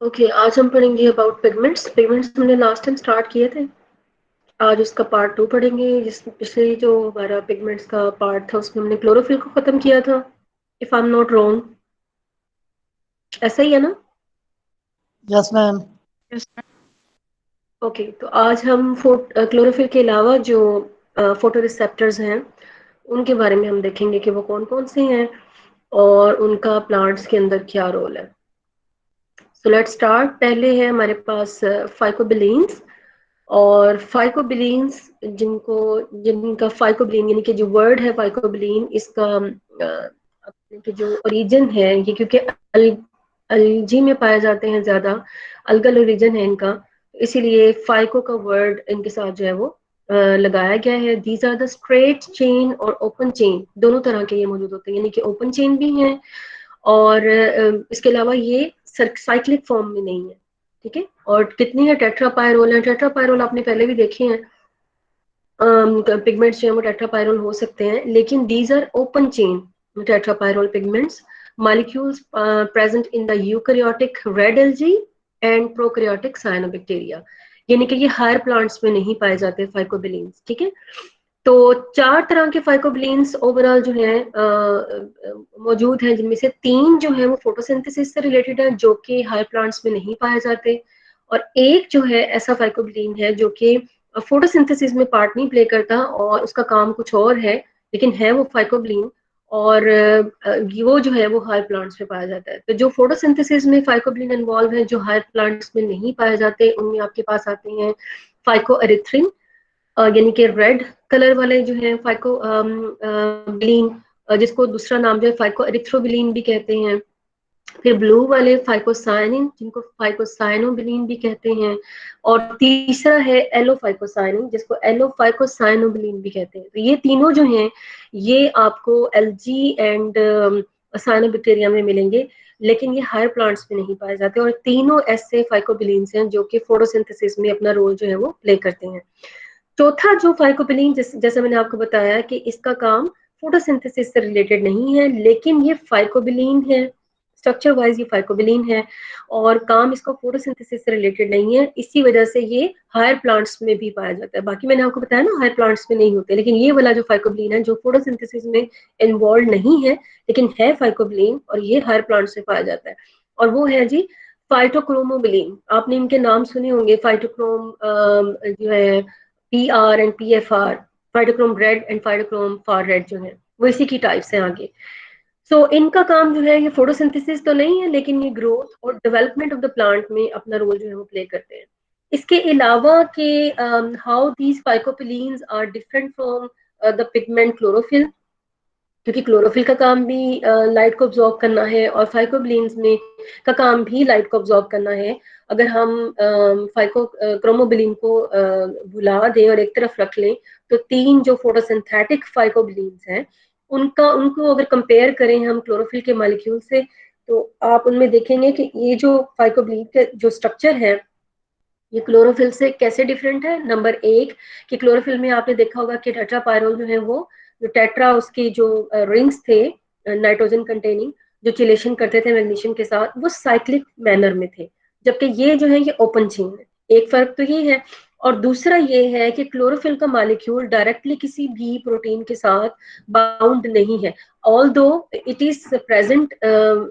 Okay, आज हम पढ़ेंगे अबाउट पिगमेंट्स। पिगमेंट्स हमने लास्ट टाइम स्टार्ट किए थे, आज उसका पार्ट 2 पढ़ेंगे। जिस पिछले जो हमारा पिगमेंट्स का पार्ट था उसमें हमने क्लोरोफिल को खत्म किया था, if I am not wrong, ऐसा ही है ना? Yes ma'am. ओके, तो आज हम क्लोरोफिल के अलावा जो फोटो रिसेप्टर्स हैं उनके बारे में हम देखेंगे कि वो कौन कौन से हैं और उनका प्लांट्स के अंदर क्या रोल है। So let's start. पहले है हमारे पास फाइकोबिलीन्स। और फाइकोबिलीन्स जिनका फाइकोबिलीन यानी कि जो वर्ड है फाइकोबिलीन, इसका अपने जो ओरिजिन है ये, क्योंकि अलजी में पाए जाते हैं ज्यादा, अलगल ओरिजिन है इनका, इसीलिए फाइको का वर्ड इनके साथ जो है वो लगाया गया है। These are the straight chain और ओपन चेन, दोनों तरह के ये मौजूद होते हैं, यानी कि ओपन चेन भी हैं और इसके अलावा ये साइक्लिक फॉर्म में नहीं है। ठीक है, और कितनी है टेट्रापायरोल है। टेट्रापायरोल आपने पहले भी देखे हैं, पिगमेंट्स जो है वो टेट्रापायरोल हो सकते हैं, लेकिन these are open chain tetrapyrrole pigments. Molecules present in the eukaryotic red algae and prokaryotic cyanobacteria, यानी कि ये हायर प्लांट्स में नहीं पाए जाते फाइकोबिलीन्स। ठीक है, तो 4 तरह के फाइकोबिलीन्स ओवरऑल जो है मौजूद हैं, जिनमें से 3 जो है वो फोटोसिंथेसिस से रिलेटेड है, जो कि हायर प्लांट्स में नहीं पाए जाते, और एक जो है ऐसा फाइकोबिलीन है जो कि फोटोसिंथेसिस में पार्ट नहीं प्ले करता और उसका काम कुछ और है, लेकिन है वो फाइकोबिलीन, और वो जो है वो हायर प्लांट्स में पाया जाता है। तो जो फोटोसिंथेसिस में फाइकोबिलीन इन्वॉल्व है, जो हायर प्लांट्स में नहीं पाए जाते, उनमें आपके पास आते हैं फाइकोएरिथ्रिन, यानी कि रेड कलर वाले जो है फाइको बिलीन, जिसको दूसरा नाम जो है फाइको एरिथ्रोबिलीन भी कहते हैं। फिर ब्लू वाले फाइकोसाइनिन, जिनको फाइकोसाइनोबिलीन भी कहते हैं। और तीसरा है एलोफाइकोसाइनिन, जिसको एलोफाइकोसाइनोबिलीन भी कहते हैं। तो ये तीनों जो हैं ये आपको एल्जी एंड साइनोबैक्टीरिया में मिलेंगे, लेकिन ये हायर प्लांट्स में नहीं पाए जाते, और तीनों ऐसे फाइकोबिलीन्स हैं जो कि फोटोसिंथेसिस में अपना रोल जो है वो प्ले करते हैं। चौथा जो फाइकोबिलीन, जैसा मैंने आपको बताया कि इसका काम फोटोसिंथेसिस से रिलेटेड नहीं है, लेकिन ये फाइकोबिलीन है, स्ट्रक्चर वाइज ये फाइकोबिलीन है, और काम इसका फोटोसिंथेसिस से रिलेटेड नहीं है, इसी वजह से ये हायर प्लांट्स में भी पाया जाता है। बाकी मैंने आपको बताया ना हायर प्लांट्स में नहीं होते, लेकिन ये वाला जो फाइकोबिलीन है जो फोटोसिंथेसिस में इन्वॉल्व नहीं है लेकिन है फाइकोबिलीन, और ये हायर प्लांट्स में पाया जाता है, और वो है जी फाइटोक्रोमोबिलीन। आपने इनके नाम सुने होंगे, फाइटोक्रोम जो है PR and PFR, phytochrome red and phytochrome far red, जो है वो इसी की टाइप्स हैं आगे। सो इनका काम जो है ये फोटोसिंथेसिस तो नहीं है, लेकिन ये ग्रोथ और डेवलपमेंट ऑफ द प्लांट में अपना रोल जो है वो प्ले करते हैं। इसके अलावा के how these phycobilins are different from the pigment chlorophyll, क्योंकि क्लोरोफिल का काम भी लाइट को ऑब्जॉर्व करना है, और फाइकोबिलीन्स में का काम भी लाइट को ऑब्जॉर्व करना है। अगर हम फाइको क्रोमोबिलीन को भुला दें और एक तरफ रख लें, तो 3 जो फोटोसिंथेटिक फाइकोबिलीन्स हैं उनको अगर कंपेयर करें हम क्लोरोफिल के मॉलिक्यूल से, तो आप उनमें देखेंगे कि ये जो फाइकोबिलीन के जो स्ट्रक्चर है ये क्लोरोफिल से कैसे डिफरेंट है। नंबर 1 कि क्लोरोफिल में आपने देखा होगा कि टेट्रापायरोल जो है वो, जो टेट्रा उसकी जो रिंग्स थे नाइट्रोजन कंटेनिंग, जो चिलेशन करते थे मैग्नीशियम के साथ, वो साइक्लिक मैनर में थे, जबकि ये जो है ये ओपन चेन है। एक फर्क तो ये है, और दूसरा ये है कि क्लोरोफिल का मॉलिक्यूल डायरेक्टली किसी भी प्रोटीन के साथ बाउंड नहीं है, although it is present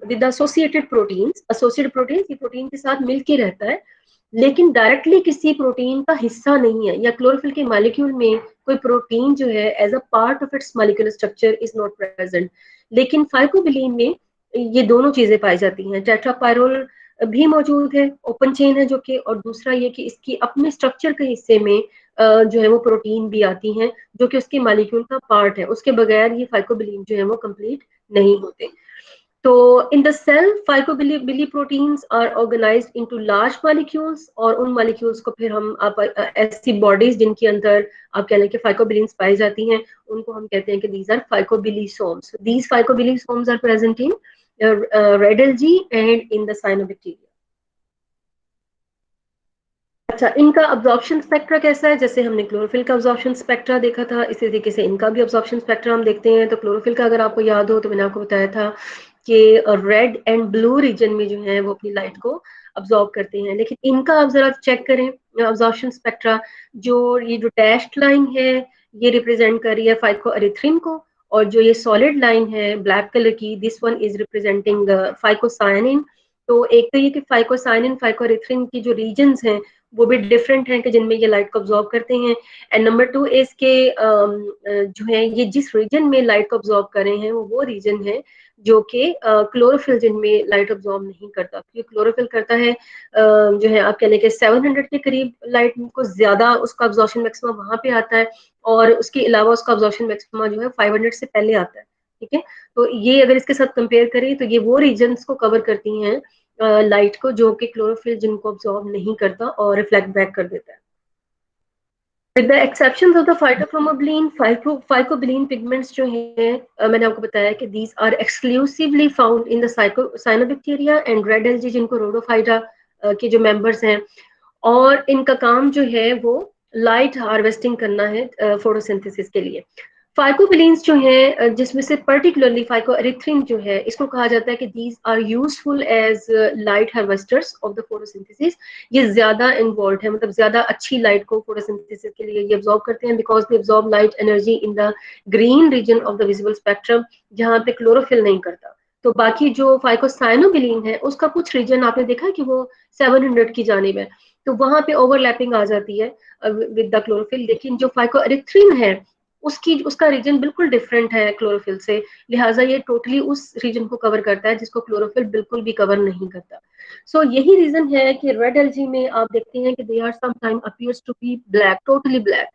with associated proteins. Associated protein ये प्रोटीन के साथ मिलके रहता है, लेकिन डायरेक्टली किसी प्रोटीन का हिस्सा नहीं है, या क्लोरोफिल के मॉलिक्यूल में कोई प्रोटीन जो है as a part of its molecular structure is not present. लेकिन फाइकोबिलीन में ये दोनों चीजें पाई जाती हैं। टेट्रापायरोल भी मौजूद है, ओपन चेन है जो कि, और दूसरा ये कि इसकी अपने स्ट्रक्चर के हिस्से में जो है वो प्रोटीन भी आती हैं जो कि उसके मॉलिक्यूल का पार्ट है, उसके बगैर ये फाइकोबिलीन जो है वो कंप्लीट नहीं होते। तो in the cell phycobiliproteins are organized into large molecules, और उन मॉलिक्यूल्स को फिर हम आप ऐसी बॉडीज जिनके अंदर आप कह लें कि फाइकोबिलीन्स पाई जाती हैं, उनको हम कहते हैं कि these are phycobilisomes. These phycobilisomes are present in red algae and in the cyanobacteria. अच्छा, इनका अब्जॉर्प्शन स्पेक्ट्रा कैसा है? जैसे हमने क्लोरोफिल का अब्जॉर्प्शन स्पेक्ट्रा देखा था, इसी तरीके से इनका भी अब्जॉर्प्शन स्पेक्ट्रा हम देखते हैं। तो क्लोरोफिल का अगर आपको याद हो तो मैंने आपको बताया था कि रेड एंड ब्लू रीजन में जो है वो अपनी लाइट को अब्जॉर्ब करते हैं, लेकिन इनका आप जरा चेक करें अब्जॉर्प्शन स्पेक्ट्रा, ये जो डैश्ड लाइन है ये रिप्रेजेंट कर रही है फाइकोएरिथ्रिन को, और जो ये सॉलिड लाइन है ब्लैक कलर की, दिस वन इज रिप्रेजेंटिंग फाइकोसायनिन। तो एक तो ये कि फाइकोसायनिन फाइकोएरिथ्रिन की जो रीजन्स हैं वो भी डिफरेंट हैं कि जिनमें ये लाइट को अब्जॉर्ब करते हैं, एंड नंबर टू इसके जो है ये जिस रीजन में लाइट को अब्जॉर्ब कर रहे हैं वो रीजन है जो कि क्लोरोफिल जिनमें लाइट अब्जॉर्ब नहीं करता, क्योंकि क्लोरोफिल करता है जो है आप कहने के 700 के करीब लाइट को ज्यादा उसका अब्जॉर्प्शन मैक्सिमम वहां पे आता है, और उसके अलावा उसका अब्जॉर्प्शन मैक्सिमम जो है 500 से पहले आता है। ठीक है, तो ये अगर इसके साथ कंपेयर करें तो ये वो रीजन्स को कवर करती हैं लाइट को जो कि क्लोरोफिल जिनको अब्जॉर्ब नहीं करता और रिफ्लेक्ट बैक कर देता है। With the exceptions of the phytochromobulin, phycobilin pigments जो हैं मैंने आपको बताया कि these are exclusively found in the cyanobacteria and red algae जिनको rhodophyta के जो members हैं, और इनका काम जो है वो लाइट हार्वेस्टिंग करना है फोटोसिंथेसिस के लिए। फाइकोबिलीन्स जो है जिसमें से पर्टिकुलरली फाइकोएरिथ्रिन जो है इसको कहा जाता है कि these are useful as light harvesters of the photosynthesis. ये ज्यादा इन्वॉल्व है, मतलब ज्यादा अच्छी लाइट को फोटोसिंथेसिस के लिए ये अब्जॉर्ब करते हैं, because they absorb light energy in the green region of the visible spectrum जहाँ पे क्लोरोफिल नहीं करता। तो बाकी जो फाइकोसाइनोबिलीन है उसका कुछ रीजन आपने देखा कि वो 700 की जानिब है, तो वहां पे ओवरलैपिंग आ जाती है विद द क्लोरोफिल, लेकिन जो फाइकोएरिथ्रिन है उसका रीजन बिल्कुल डिफरेंट है क्लोरोफिल से, लिहाजा ये टोटली उस रीजन को कवर करता है जिसको क्लोरोफिल बिल्कुल भी कवर नहीं करता। सो यही रीजन है कि रेड एल्जी में आप देखते हैं कि they are sometime appears to be black, totally black.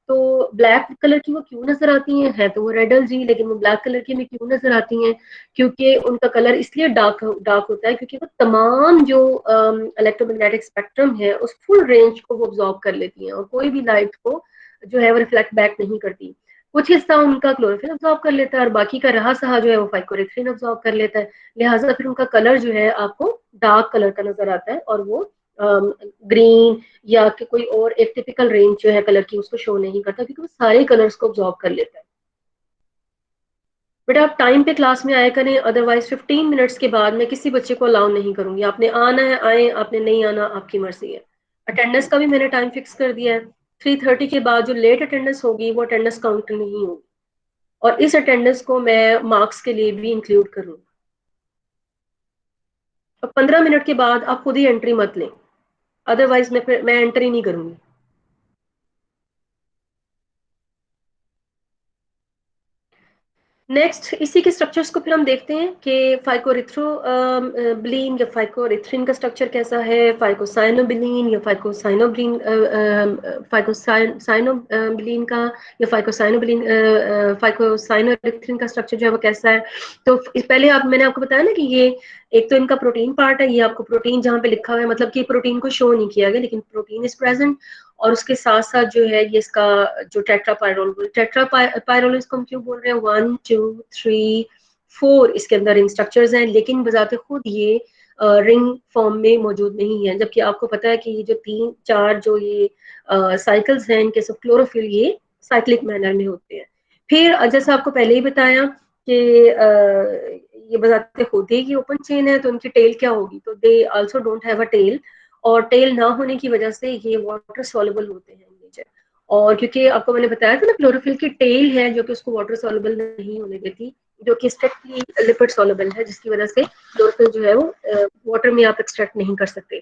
तो ब्लैक कलर की वो क्यों नजर आती हैं, है तो वो रेड एल्जी, लेकिन वो ब्लैक कलर की में क्यों नजर आती हैं, क्योंकि उनका कलर इसलिए डार्क डार्क होता है क्योंकि वो तमाम जो इलेक्ट्रोमैग्नेटिक स्पेक्ट्रम है उस फुल रेंज को वो ऑब्जॉर्ब कर लेती हैं और कोई भी लाइट को जो है वो रिफ्लेक्ट बैक नहीं करती। कुछ हिस्सा उनका क्लोरोफिल अब्सॉर्ब कर लेता है और बाकी का रहा सहा जो है वो फाइकोरिथ्रिन अब्सॉर्ब कर लेता है, लिहाजा फिर उनका कलर जो है आपको डार्क कलर का नजर आता है और वो ग्रीन या कि कोई और एक टिपिकल रेंज जो है कलर की उसको शो नहीं करता, क्योंकि वो सारे कलर्स को अब्सॉर्ब कर लेता है। बेटा आप टाइम पे क्लास में आया करें, अदरवाइज 15 मिनट्स के बाद मैं किसी बच्चे को अलाउ नहीं करूंगी। आपने आना है आए, आपने नहीं आना आपकी मर्जी है। अटेंडेंस का भी मैंने टाइम फिक्स कर दिया है, 3:30 के बाद जो लेट अटेंडेंस होगी वो अटेंडेंस काउंट नहीं होगी, और इस अटेंडेंस को मैं मार्क्स के लिए भी इंक्लूड करूंगी। और 15 मिनट के बाद आप खुद ही एंट्री मत लें, अदरवाइज मैं एंट्री नहीं करूंगी। नेक्स्ट इसी के स्ट्रक्चर्स को फिर हम देखते हैं कि फाइकोरिथ्रोबिलीन या फाइकोरिथ्रिन का स्ट्रक्चर कैसा है, फाइकोसाइनोबिलीन या फाइकोसाइनोबिलीन फाइकोसाइनोबिलीन का या फाइकोसाइनोबिलीन फाइकोसाइनोरिथ्रिन का स्ट्रक्चर जो है वो कैसा है। तो पहले मैंने आपको बताया ना कि ये एक तो इनका प्रोटीन पार्ट है, ये आपको प्रोटीन जहाँ पे लिखा हुआ है मतलब कि प्रोटीन को शो नहीं किया गया लेकिन प्रोटीन इज प्रेजेंट, और उसके साथ साथ जो है ये इसका जो टेट्रापायरोल इसको हम क्यों बोल रहे हैं, 1 2 3 4 इसके अंदर रिंग स्ट्रक्चर्स हैं, लेकिन बजाते खुद ये रिंग फॉर्म में मौजूद नहीं है, जबकि आपको पता है कि ये जो 3 4 जो ये साइकिल्स हैं इनके सब क्लोरोफिल ये साइक्लिक मैनर में होते हैं। फिर जैसा आपको पहले ही बताया कि ये बजाते होते ही ओपन चेन है, तो उनकी टेल क्या होगी, तो they also don't have a tail, और टेल ना होने की वजह से ये वाटर सॉल्युबल होते हैं नेचर। और क्योंकि आपको मैंने बताया था ना क्लोरोफिल की टेल है जो कि उसको वाटर सॉल्युबल नहीं होने देती, जो कि स्ट्रिक्टली लिपिड सॉल्युबल है, जिसकी वजह से क्लोरोफिल जो है वो वाटर में आप एक्सट्रैक्ट नहीं कर सकते।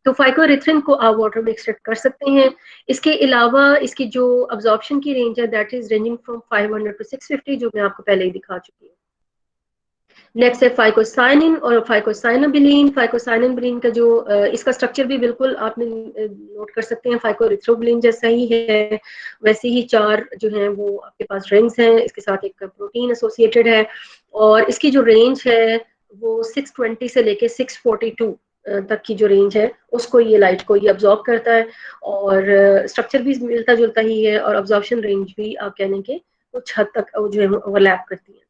तो फाइकोरिथ्रिन को आप वाटर में एक्सट्रैक्ट कर सकते हैं। इसके अलावा इसकी जो अब्जॉर्प्शन की रेंज है that is ranging from 500 to 650, जो मैं आपको पहले ही दिखा चुकी हूँ। नेक्स्ट है फाइकोसाइनिन और फाइकोसाइनोबिलीन। फाइकोसाइनोबिलीन का जो इसका स्ट्रक्चर भी बिल्कुल आपने नोट कर सकते हैं फाइकोरिथ्रोबिलीन जैसा ही है, वैसे ही 4 जो हैं वो आपके पास रिंग्स हैं, इसके साथ एक प्रोटीन एसोसिएटेड है, और इसकी जो रेंज है वो 620 से लेके 642 तक की जो रेंज है उसको ये लाइट को ये अब्जॉर्ब करता है, और स्ट्रक्चर भी मिलता जुलता ही है, और अब्जॉर्प्शन रेंज भी आप कहने के कुछ हद तक जो है ओवरलैप करती है।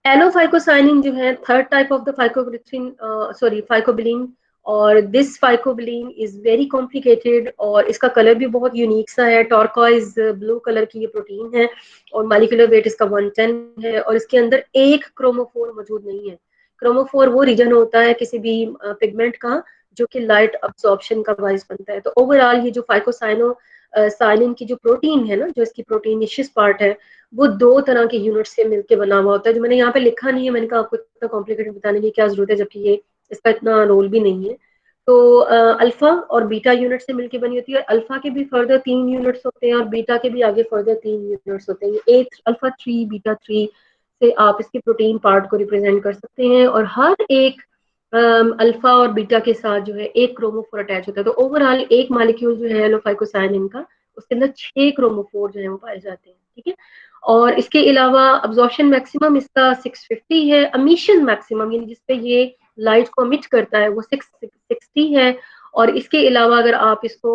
एलोफाइकोसाइनिन जो है थर्ड टाइप ऑफ द फाइकोबिलीन, और दिस फाइकोबिलीन इज वेरी कॉम्प्लिकेटेड और इसका कलर भी बहुत यूनिक सा है, टॉर्कॉइज ब्लू कलर की ये प्रोटीन है और मॉलिक्यूलर वेट इसका 110 है, और इसके अंदर एक क्रोमोफोर मौजूद नहीं है, क्रोमोफोर वो रीजन होता है किसी भी पिगमेंट का जो कि लाइट अब्सॉर्प्शन का बाइस बनता है। तो ओवरऑल ये जो फाइकोसाइनो साइनिन की जो प्रोटीन है ना, जो इसकी प्रोटीनिशियस पार्ट है, वो दो तरह के यूनिट से मिलकर बना हुआ होता है, जो मैंने यहाँ पे लिखा नहीं है। मैंने कहा आपको इतना कॉम्प्लिकेटेड बताने की क्या जरूरत है, जबकि ये इसका इतना रोल भी नहीं है। तो अल्फा और बीटा यूनिट से मिलकर बनी होती है, और अल्फा के भी फर्दर 3 यूनिट्स होते हैं और बीटा के भी आगे फर्दर 3 यूनिट्स होते हैं। ए अल्फा 3 बीटा 3 से आप इसके प्रोटीन पार्ट को रिप्रेजेंट कर सकते हैं, और हर एक अल्फा और बीटा के साथ जो है एक क्रोमोफोर अटैच होता है। तो ओवरऑल एक मॉलिक्यूल जो है एलोफाइकोसाइनिन का, उसके अंदर 6 क्रोमोफोर जो है वो पाए जाते हैं, ठीक है। और इसके अलावा अब्जॉर्प्शन मैक्सिमम इसका 650 है, अमिशन मैक्सिमम यानी जिसपे ये लाइट को अमिट करता है वो 660 है। और इसके अलावा अगर आप इसको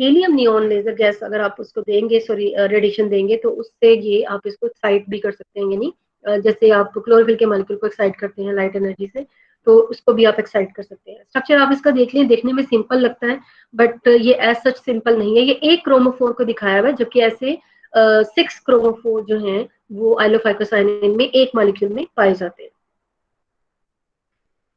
हीलियम नियॉन लेजर गैस अगर आप उसको देंगे, सॉरी रेडिएशन देंगे, तो उससे ये आप इसको एक्साइट भी कर सकते हैं, यानी जैसे आप क्लोरोफिल के मॉलिक्यूल को एक्साइट करते हैं लाइट एनर्जी से, तो उसको भी आप एक्साइट कर सकते हैं। स्ट्रक्चर आप इसका देख लें, देखने में सिंपल लगता है, बट ये एज सच सिंपल नहीं है। ये एक क्रोमोफोर को दिखाया हुआ है, जबकि ऐसे 6 क्रोमोफोर जो हैं वो एलोफाइकोसाइनिन में एक मॉलिक्यूल में पाए जाते हैं।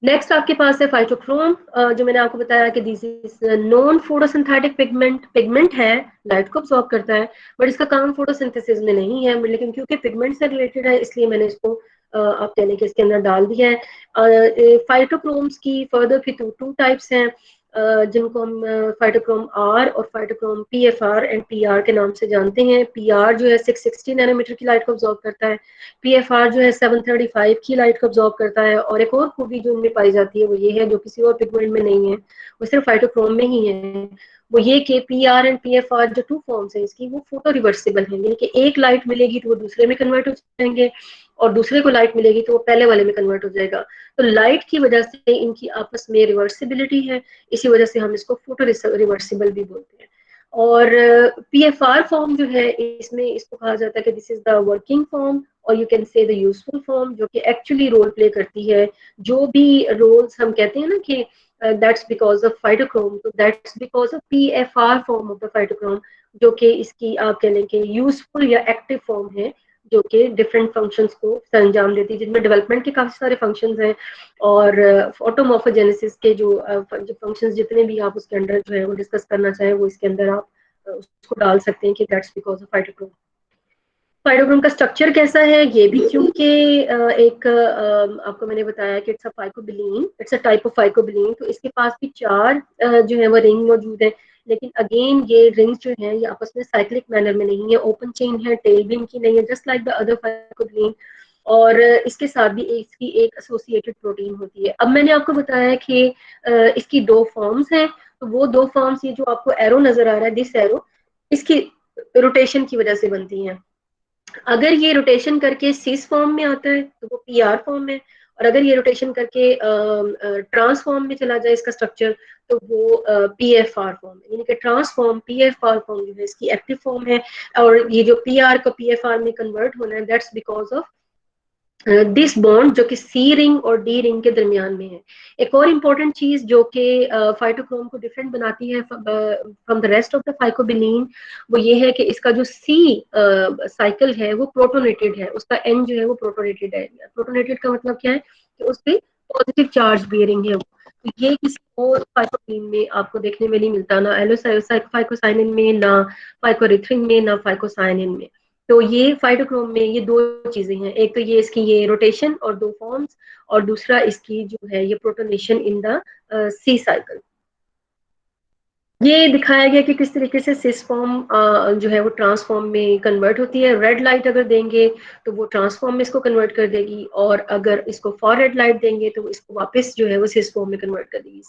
नेक्स्ट आपके पास है फाइटोक्रोम, जो मैंने आपको बताया कि this is non photosynthetic pigment है, लाइट को अब्सॉर्ब करता है, बट इसका काम फोटोसिंथेसिस में नहीं है, लेकिन क्योंकि पिगमेंट से रिलेटेड है इसलिए मैंने इसको आप कहने के इसके अंदर डाल दिया है। फाइटोक्रोम्स की फर्दर फिर टू टाइप्स हैं, जिनको हम फाइटोक्रोम आर और फाइटोक्रोम पीएफआर एंड पीआर के नाम से जानते हैं। पीआर जो है 660 नैनोमीटर की लाइट को ऑब्जॉर्व करता है, पीएफआर जो है 735 की लाइट को ऑब्जॉर्व करता है। और एक और खूबी जो इनमें पाई जाती है वो ये है, जो किसी और पिगमेंट में नहीं है, वो सिर्फ फाइटोक्रोम में ही है, वो ये कि पीआर एंड पीएफआर जो टू फॉर्म्स है इसकी, वो फोटो रिवर्सिबल है, यानी कि एक लाइट मिलेगी तो वो दूसरे में कन्वर्ट हो जाएंगे, और दूसरे को लाइट मिलेगी तो वो पहले वाले में कन्वर्ट हो जाएगा। तो लाइट की वजह से इनकी आपस में रिवर्सिबिलिटी है, इसी वजह से हम इसको फोटो रिवर्सिबल भी बोलते हैं। और पीएफआर फॉर्म जो है इसमें इसको कहा जाता है कि this is the working form, और you can say the useful form, जो कि एक्चुअली रोल प्ले करती है। जो भी रोल्स हम कहते हैं ना कि दैट्स बिकॉज ऑफ फाइटोक्रोम, तो that's because of PFR form of the phytochrome, जो कि इसकी आप कह लें कि यूजफुल या एक्टिव फॉर्म है, जो कि डिफरेंट फंक्शंस को अंजाम देती है, जिनमें डेवलपमेंट के काफी सारे फंक्शंस हैं, और ऑटोमॉर्फोजेनेसिस के जो फंक्शंस जितने भी आप उसके अंदर जो है वो डिस्कस करना चाहें, वो इसके अंदर आप उसको डाल सकते हैं कि that's because of phytochrome. Phytochrome का स्ट्रक्चर कैसा है ये भी, क्योंकि एक आपको मैंने बताया कि it's a phycobilin, it's a type of phycobilin, तो इसके पास भी 4 जो है वो रिंग मौजूद है। लेकिन अगेन ये रिंग्स जो है ये आपस में साइक्लिक मैनर में नहीं है, ओपन चेन है, टेल भी इनकी नहीं है, जस्ट लाइक द अदर फाइकोबिलीन। और इसके साथ भी इसकी एक एसोसिएटेड प्रोटीन होती है। अब मैंने आपको बताया कि इसकी 2 फॉर्म्स हैं, तो वो 2 फॉर्म्स, ये जो आपको एरो नजर आ रहा है, दिस एरो, इसकी रोटेशन की वजह से बनती है। अगर ये रोटेशन करके सिस फॉर्म में आता है तो वो पीआर फॉर्म में, और अगर ये रोटेशन करके ट्रांसफॉर्म में चला जाए इसका स्ट्रक्चर, तो वो पीएफआर फॉर्म है, यानी कि ट्रांसफॉर्म पीएफआर फॉर्म जो है इसकी एक्टिव फॉर्म है। और ये जो पीआर को पीएफआर में कन्वर्ट होना है, that's because of this bond जो कि सी रिंग और डी रिंग के दरमियान में है। एक और इम्पोर्टेंट चीज जो कि फाइटोक्रोम को डिफरेंट बनाती है from the rest of the phycobilin, वो ये है कि इसका जो सी साइकिल है वो प्रोटोनेटेड है, उसका एन जो है वो प्रोटोनेटेड है। प्रोटोनेटेड का मतलब क्या है कि उस पर पॉजिटिव चार्ज बियरिंग है। तो ये किसी और फाइकोबिलीन में आपको देखने में नहीं मिलता, ना फाइकोसाइनिन में, ना फाइकोरिथ्रिन में, ना फाइकोसाइनिन में। तो ये फाइटोक्रोम में ये 2 चीजें हैं, एक तो ये इसकी ये रोटेशन और 2 फॉर्म्स, और दूसरा इसकी जो है ये protonation in the C cycle. ये दिखाया गया कि किस तरीके से सिस फॉर्म जो है वो ट्रांसफॉर्म में कन्वर्ट होती है। रेड लाइट अगर देंगे तो वो ट्रांसफॉर्म में इसको कन्वर्ट कर देगी, और अगर इसको फॉर रेड लाइट देंगे तो इसको वापस जो है वो सिस फॉर्म में कन्वर्ट कर देगी।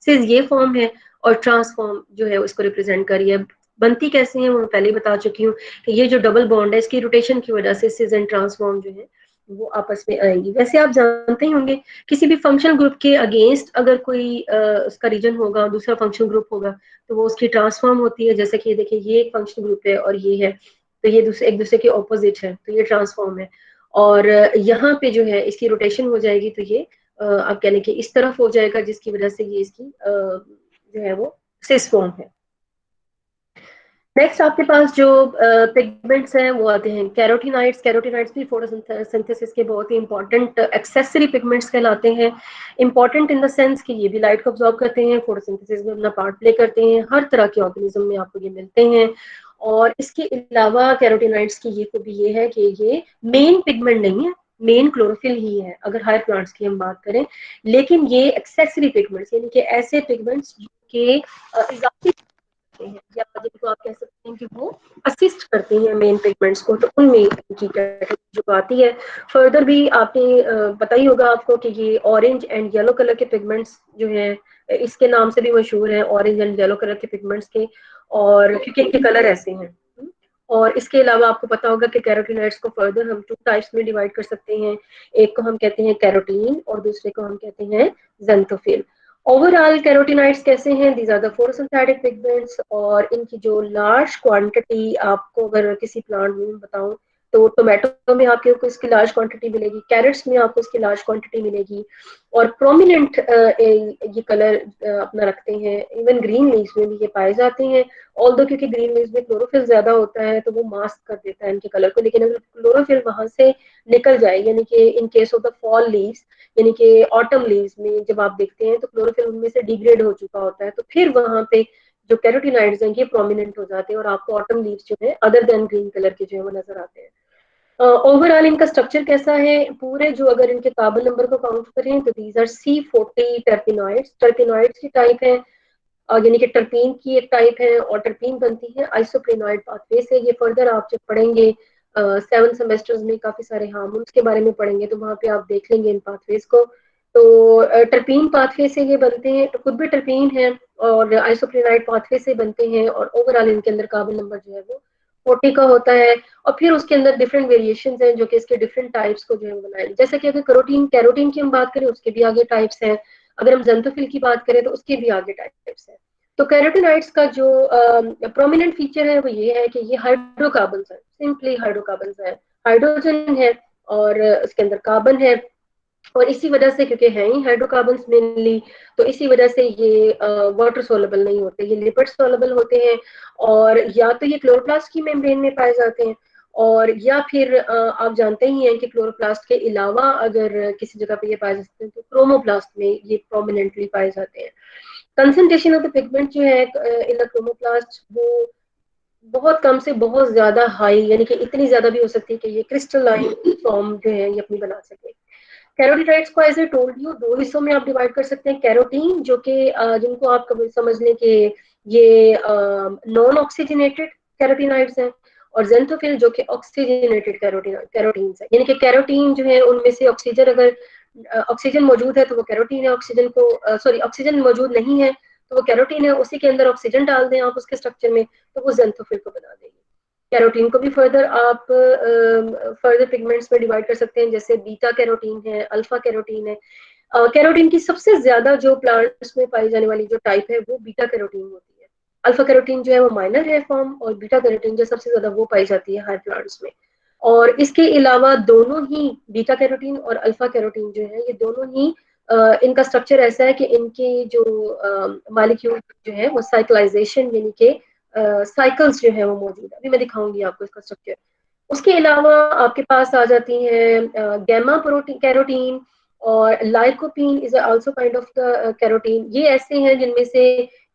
सिस ये फॉर्म है, और ट्रांसफॉर्म जो है उसको रिप्रेजेंट कर रही है। बनती कैसे है वो मैं पहले ही बता चुकी हूँ कि ये जो डबल बॉन्ड है इसकी रोटेशन की वजह से सिस एंड ट्रांसफॉर्म जो है वो आपस में आएंगी। वैसे आप जानते ही होंगे किसी भी फंक्शनल ग्रुप के अगेंस्ट अगर कोई उसका रीजन होगा, दूसरा फंक्शनल ग्रुप होगा, तो वो उसकी ट्रांसफॉर्म होती है। जैसे कि ये देखिए, ये एक फंक्शनल ग्रुप है और ये है, तो ये एक दूसरे के ऑपोजिट है, तो ये ट्रांसफॉर्म है। और यहाँ पे जो है इसकी रोटेशन हो जाएगी, तो ये आप कह लें कि इस तरफ हो जाएगा, जिसकी वजह से ये इसकी जो है वो सिस फॉर्म है। नेक्स्ट आपके पास जो पिगमेंट्स हैं वो आते हैं कैरोटीनाइड्स। कैरोटीनाइड्स भी फोटोसिंथेसिस के बहुत ही इंपॉर्टेंट एक्सेसरी पिगमेंट्स कहलाते हैं। इंपॉर्टेंट इन द सेंस कि ये भी लाइट को ऑब्जॉर्व करते हैं, फोटोसिंथेसिस में अपना पार्ट प्ले करते हैं, हर तरह के ऑर्गेनिज्म में आपको ये मिलते हैं। और इसके अलावा कैरोटीनाइड्स की ये खूबी ये है कि ये मेन पिगमेंट नहीं है, मेन क्लोरोफिल ही है अगर हायर प्लांट्स की हम बात करें, लेकिन ये एक्सेसरी पिगमेंट्स यानी कि ऐसे पिगमेंट्स जो कि इजाफी हैं या जिनको आप कह सकते हैं कि वो असिस्ट करते हैं मेन पिगमेंट्स को, तो उनमें इनकी कैटेगरी जो आती है। फर्दर भी आपने पता ही होगा आपको कि ये ऑरेंज एंड येलो कलर के पिगमेंट्स जो है इसके नाम से भी मशहूर हैं, ऑरेंज एंड येलो कलर के पिगमेंट्स के, और क्योंकि इनके कलर ऐसे हैं। और इसके अलावा आपको पता होगा कि कैरोटीनॉइड्स को फर्दर हम टू टाइप्स में डिवाइड कर सकते हैं। एक को हम कहते हैं कैरोटीन और दूसरे को हम कहते हैं ज़ेंथोफिल। ओवरऑल कैरोटीनॉइड्स कैसे हैं? These are the photosynthetic pigments, और इनकी जो लार्ज क्वांटिटी आपको अगर किसी प्लांट में बताऊं तो टोमेटो में आपको इसकी लार्ज क्वांटिटी मिलेगी, कैरेट्स में आपको इसकी लार्ज क्वांटिटी मिलेगी, और प्रोमिनेंट ये कलर अपना रखते हैं। इवन ग्रीन लीव्स में भी ये पाए जाते हैं, ऑल्दो क्योंकि ग्रीन लीव्स में क्लोरोफिल ज्यादा होता है तो वो मास्क कर देता है इनके कलर को, लेकिन अगर क्लोरोफिल वहां से निकल जाए, यानी कि in case of the fall leaves यानी कि ऑटम लीव्स में जब आप देखते हैं तो क्लोरोफिल उनमें से डिग्रेड हो चुका होता है, तो फिर वहां पे जो कैरोटीनॉइड्स हैं ये प्रोमिनेंट हो जाते हैं और आपको ऑटम लीव्स जो है अदर देन ग्रीन कलर के जो है वो नजर आते हैं। ओवरऑल इनका स्ट्रक्चर कैसा है? पूरे जो अगर इनके कार्बन नंबर को काउंट करें तो these are C40 terpenoids. Terpenoids की टाइप है, यानी कि टर्पीन की एक टाइप है, और टर्पीन बनती है आइसोप्रेनॉइड पाथवे से। ये फर्दर आप जब पढ़ेंगे 7 सेमेस्टर्स में काफी सारे हार्मोन्स के बारे में पढ़ेंगे तो वहां पे आप देख लेंगे इन पाथवेज को। तो टर्पीन पाथवे से ये बनते हैं, तो खुद भी टर्पीन है और आइसोप्रेनाइड पाथवे से बनते हैं, और ओवरऑल इनके अंदर कार्बन नंबर जो है वो 40 का होता है। और फिर उसके अंदर डिफरेंट वेरिएशंस हैं जो कि इसके डिफरेंट टाइप्स को जो है बनाए, जैसे कि अगर कैरोटीन कैरोटीन की हम बात करें उसके भी आगे टाइप्स हैं, अगर हम ज़ेंथोफिल की बात करें तो उसके भी आगे टाइप्स हैं। तो कैरोटीनॉइड्स का जो प्रोमिनेंट फीचर है वो ये है कि ये हाइड्रोकार्बन है, सिंपली हाइड्रोकार्बन है, हाइड्रोजन है और उसके अंदर कार्बन है, और इसी वजह से क्योंकि हैं ही हाइड्रोकार्बन मेनली, तो इसी वजह से ये वाटर सोलेबल नहीं होते, ये लिपिड सोलेबल होते हैं, और या तो ये क्लोरोप्लास्ट की मेम्ब्रेन में पाए जाते हैं, और या फिर आप जानते ही हैं कि क्लोरोप्लास्ट के अलावा अगर किसी जगह पे ये पाए जाते हैं तो क्रोमोप्लास्ट में ये प्रोमिनेंटली पाए जाते हैं। कंसंट्रेशन ऑफ द पिगमेंट जो है इन द क्रोमोप्लास्ट वो बहुत कम से बहुत ज्यादा हाई, यानी कि इतनी ज्यादा भी हो सकती है कि ये क्रिस्टलाइन फॉर्म जो है ये अपनी बना सके। कैरोटीनॉइड्स को एज ए टोल्ड यू दो हिस्सों में आप डिवाइड कर सकते हैं। कैरोटीन जो कि जिनको आप कभी समझ लें कि ये नॉन ऑक्सीजनेटेड कैरोटीनॉइड्स हैं, और जेंथोफिल जो कि ऑक्सीजनेटेड कैरोटीन्स है, यानी कि कैरोटीन जो है उनमें से ऑक्सीजन अगर ऑक्सीजन मौजूद है तो वो कैरोटीन है, ऑक्सीजन को सॉरी ऑक्सीजन मौजूद नहीं है तो वो कैरोटीन है, उसी के अंदर ऑक्सीजन डाल दें आप उसके स्ट्रक्चर में तो वो जेंथोफिल को बना देंगे। कैरोटीन को भी फर्दर आप फर्दर पिगमेंट्स में डिवाइड कर सकते हैं, जैसे बीटा कैरोटीन है, अल्फा कैरोटीन है। कैरोटीन की सबसे ज्यादा जो प्लांट्स में पाई जाने वाली जो टाइप है वो बीटा कैरोटीन होती है। अल्फा कैरोटीन जो है वो माइनर है फॉर्म, और बीटा कैरोटीन जो सबसे ज्यादा वो पाई जाती है हाई प्लांट्स में। और इसके अलावा दोनों ही बीटा कैरोटीन और अल्फा कैरोटीन जो है ये दोनों ही इनका स्ट्रक्चर ऐसा है कि इनके जो मॉलिक्यूल जो है वो साइक्लाइजेशन यानी कि साइकिल्स जो है वो मौजूद है, अभी मैं दिखाऊंगी आपको इसका स्ट्रक्चर। उसके अलावा आपके पास आ जाती हैं गैमा प्रोटीन कैरोटीन, और lycopene is also kind of carotene. ये ऐसे हैं जिनमें से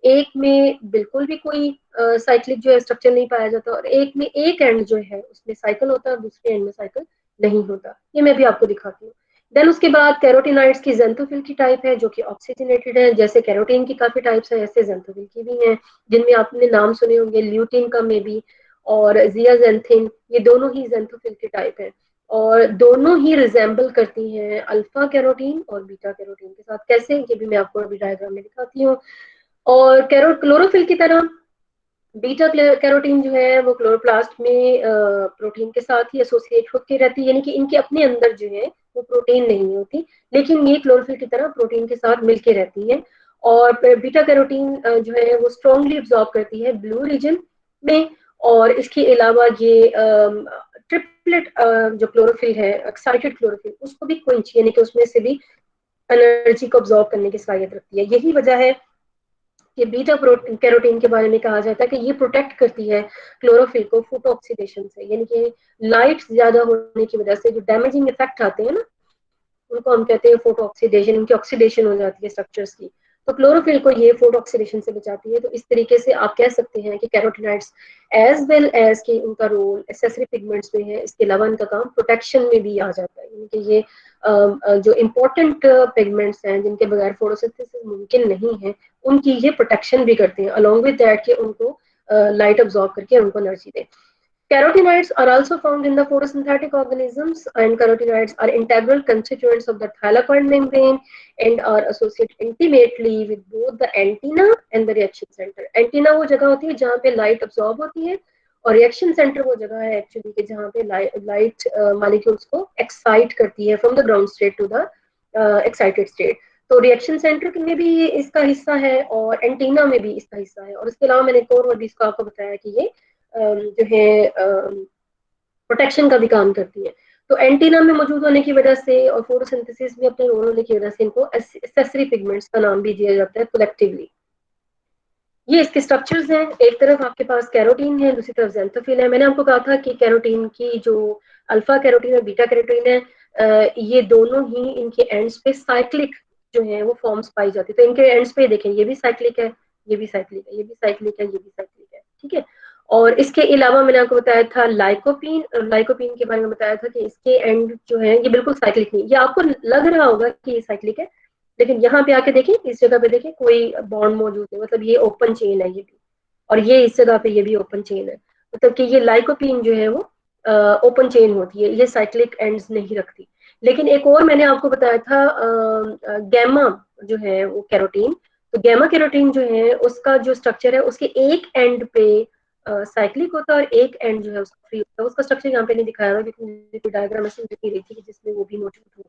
एक में बिल्कुल भी कोई साइक्लिक जो है स्ट्रक्चर नहीं पाया जाता, और एक में एक एंड जो है उसमें साइकिल होता है और दूसरे एंड में साइकिल नहीं होता। ये मैं भी आपको दिखाती हूँ। देन उसके बाद कैरोटीनॉइड्स की जेंथोफिल की टाइप है जो कि ऑक्सीजनेटेड है, जैसे कैरोटीन की काफी टाइप्स है ऐसे जेंथोफिल की भी हैं, जिनमें आपने नाम सुने होंगे ल्यूटिन का मे भी, और जियाजेंथिन, ये दोनों ही जेंथोफिल के टाइप है, और दोनों ही रिजेंबल करती हैं अल्फा कैरोटीन और बीटा कैरोटीन के साथ। कैसे, ये भी मैं आपको अभी डायग्राम में दिखाती हूँ। और क्लोरोफिल की तरह बीटा कैरोटीन जो है वो क्लोरोप्लास्ट में प्रोटीन के साथ ही एसोसिएट होकर रहती है, यानी कि इनके अपने अंदर जो है वो प्रोटीन नहीं होती, लेकिन ये क्लोरोफिल की तरह प्रोटीन के साथ मिलके रहती है। और बीटा कैरोटीन जो है वो स्ट्रॉन्गली एब्जॉर्ब करती है ब्लू रीजन में, और इसके अलावा ये ट्रिपलेट जो क्लोरोफिल है एक्साइटेड क्लोरोफिल उसको भी क्विंच यानी कि उसमें से भी एनर्जी को ऑब्जॉर्व करने की सलाहियत रखती है। यही वजह है कि बीटा कैरोटीन के बारे में कहा जाता है कि ये प्रोटेक्ट करती है क्लोरोफिल को फोटो ऑक्सीडेशन से, यानी कि लाइट ज्यादा होने की वजह से जो डैमेजिंग इफेक्ट आते हैं ना, उनको हम कहते हैं फोटो ऑक्सीडेशन, उनकी ऑक्सीडेशन हो जाती है स्ट्रक्चर्स की, तो क्लोरोफिल को ये फोटो ऑक्सीडेशन से बचाती है। तो इस तरीके से आप कह सकते हैं कि कैरोटीनॉइड्स एज वेल एज कि उनका रोल एसेसरी पिगमेंट्स में है, इसके अलावा इनका काम प्रोटेक्शन में भी आ जाता है, यानी कि ये जो इम्पोर्टेंट पिगमेंट्स हैं जिनके बगैर फोटोसिंथेसिस मुमकिन नहीं है, उनकी ये प्रोटेक्शन भी करते हैं, अलॉन्ग विद दैट कि उनको लाइट अब्सॉर्ब करके उनको energy they. Carotenoids are also found in the photosynthetic organisms, and carotenoids are integral constituents of the thylakoid membrane and are associated intimately with both the antenna and the reaction center. Antenna वो जगह होती है जहाँ पे light absorb होती है, और reaction center वो जगह है actually कि जहाँ पे light molecules को excite करती है from the ground state to the excited state. तो रिएक्शन सेंटर में भी इसका हिस्सा है और एंटीना में भी इसका हिस्सा है, और इसके अलावा मैंने एक और वर्ड इसको आपको बताया कि ये जो है प्रोटेक्शन का भी काम करती है। तो एंटीना में मौजूद होने की वजह से और फोटोसिंथेसिस में अपने रोल होने की वजह से इनको एक्सेसरी पिगमेंट्स का नाम भी दिया जाता है कलेक्टिवली। ये इसके स्ट्रक्चर्स हैं, एक तरफ आपके पास कैरोटीन है, दूसरी तरफ ज़ैंथोफिल है। मैंने आपको कहा था कि कैरोटीन की जो अल्फा कैरोटीन और बीटा कैरोटीन है, ये दोनों ही इनके एंड्स पे साइक्लिक जो है वो फॉर्म्स पाई जाती है। तो इनके एंड्स पे देखें, ये भी साइक्लिक है, ये भी साइक्लिक है, ये भी साइक्लिक है, ये भी साइक्लिक है, ठीक है। और इसके अलावा मैंने आपको बताया था लाइकोपीन, लाइकोपीन के बारे में बताया था कि इसके एंड जो है ये बिल्कुल साइक्लिक नहीं, ये आपको लग रहा होगा कि ये साइक्लिक है, लेकिन यहाँ पे आके देखें, इस जगह पे देखें कोई बॉन्ड मौजूद है, मतलब ये ओपन चेन है ये भी, और ये इस जगह पे ये भी ओपन चेन है, मतलब कि ये लाइकोपीन जो है वो ओपन चेन होती है, ये साइक्लिक एंड्स नहीं रखती। लेकिन एक और मैंने आपको बताया था गैमा जो है वो कैरोटीन, तो गैमा कैरोटीन जो है उसका जो स्ट्रक्चर है उसके एक एंड पे साइक्लिक होता है और एक एंड जो है उसका फ्री होता है। उसका स्ट्रक्चर यहाँ पे नहीं दिखाया हुआ क्योंकि मुझे डायग्राम ऐसे दिख नहीं रही थी कि जिसमें वो भी मौजूद हो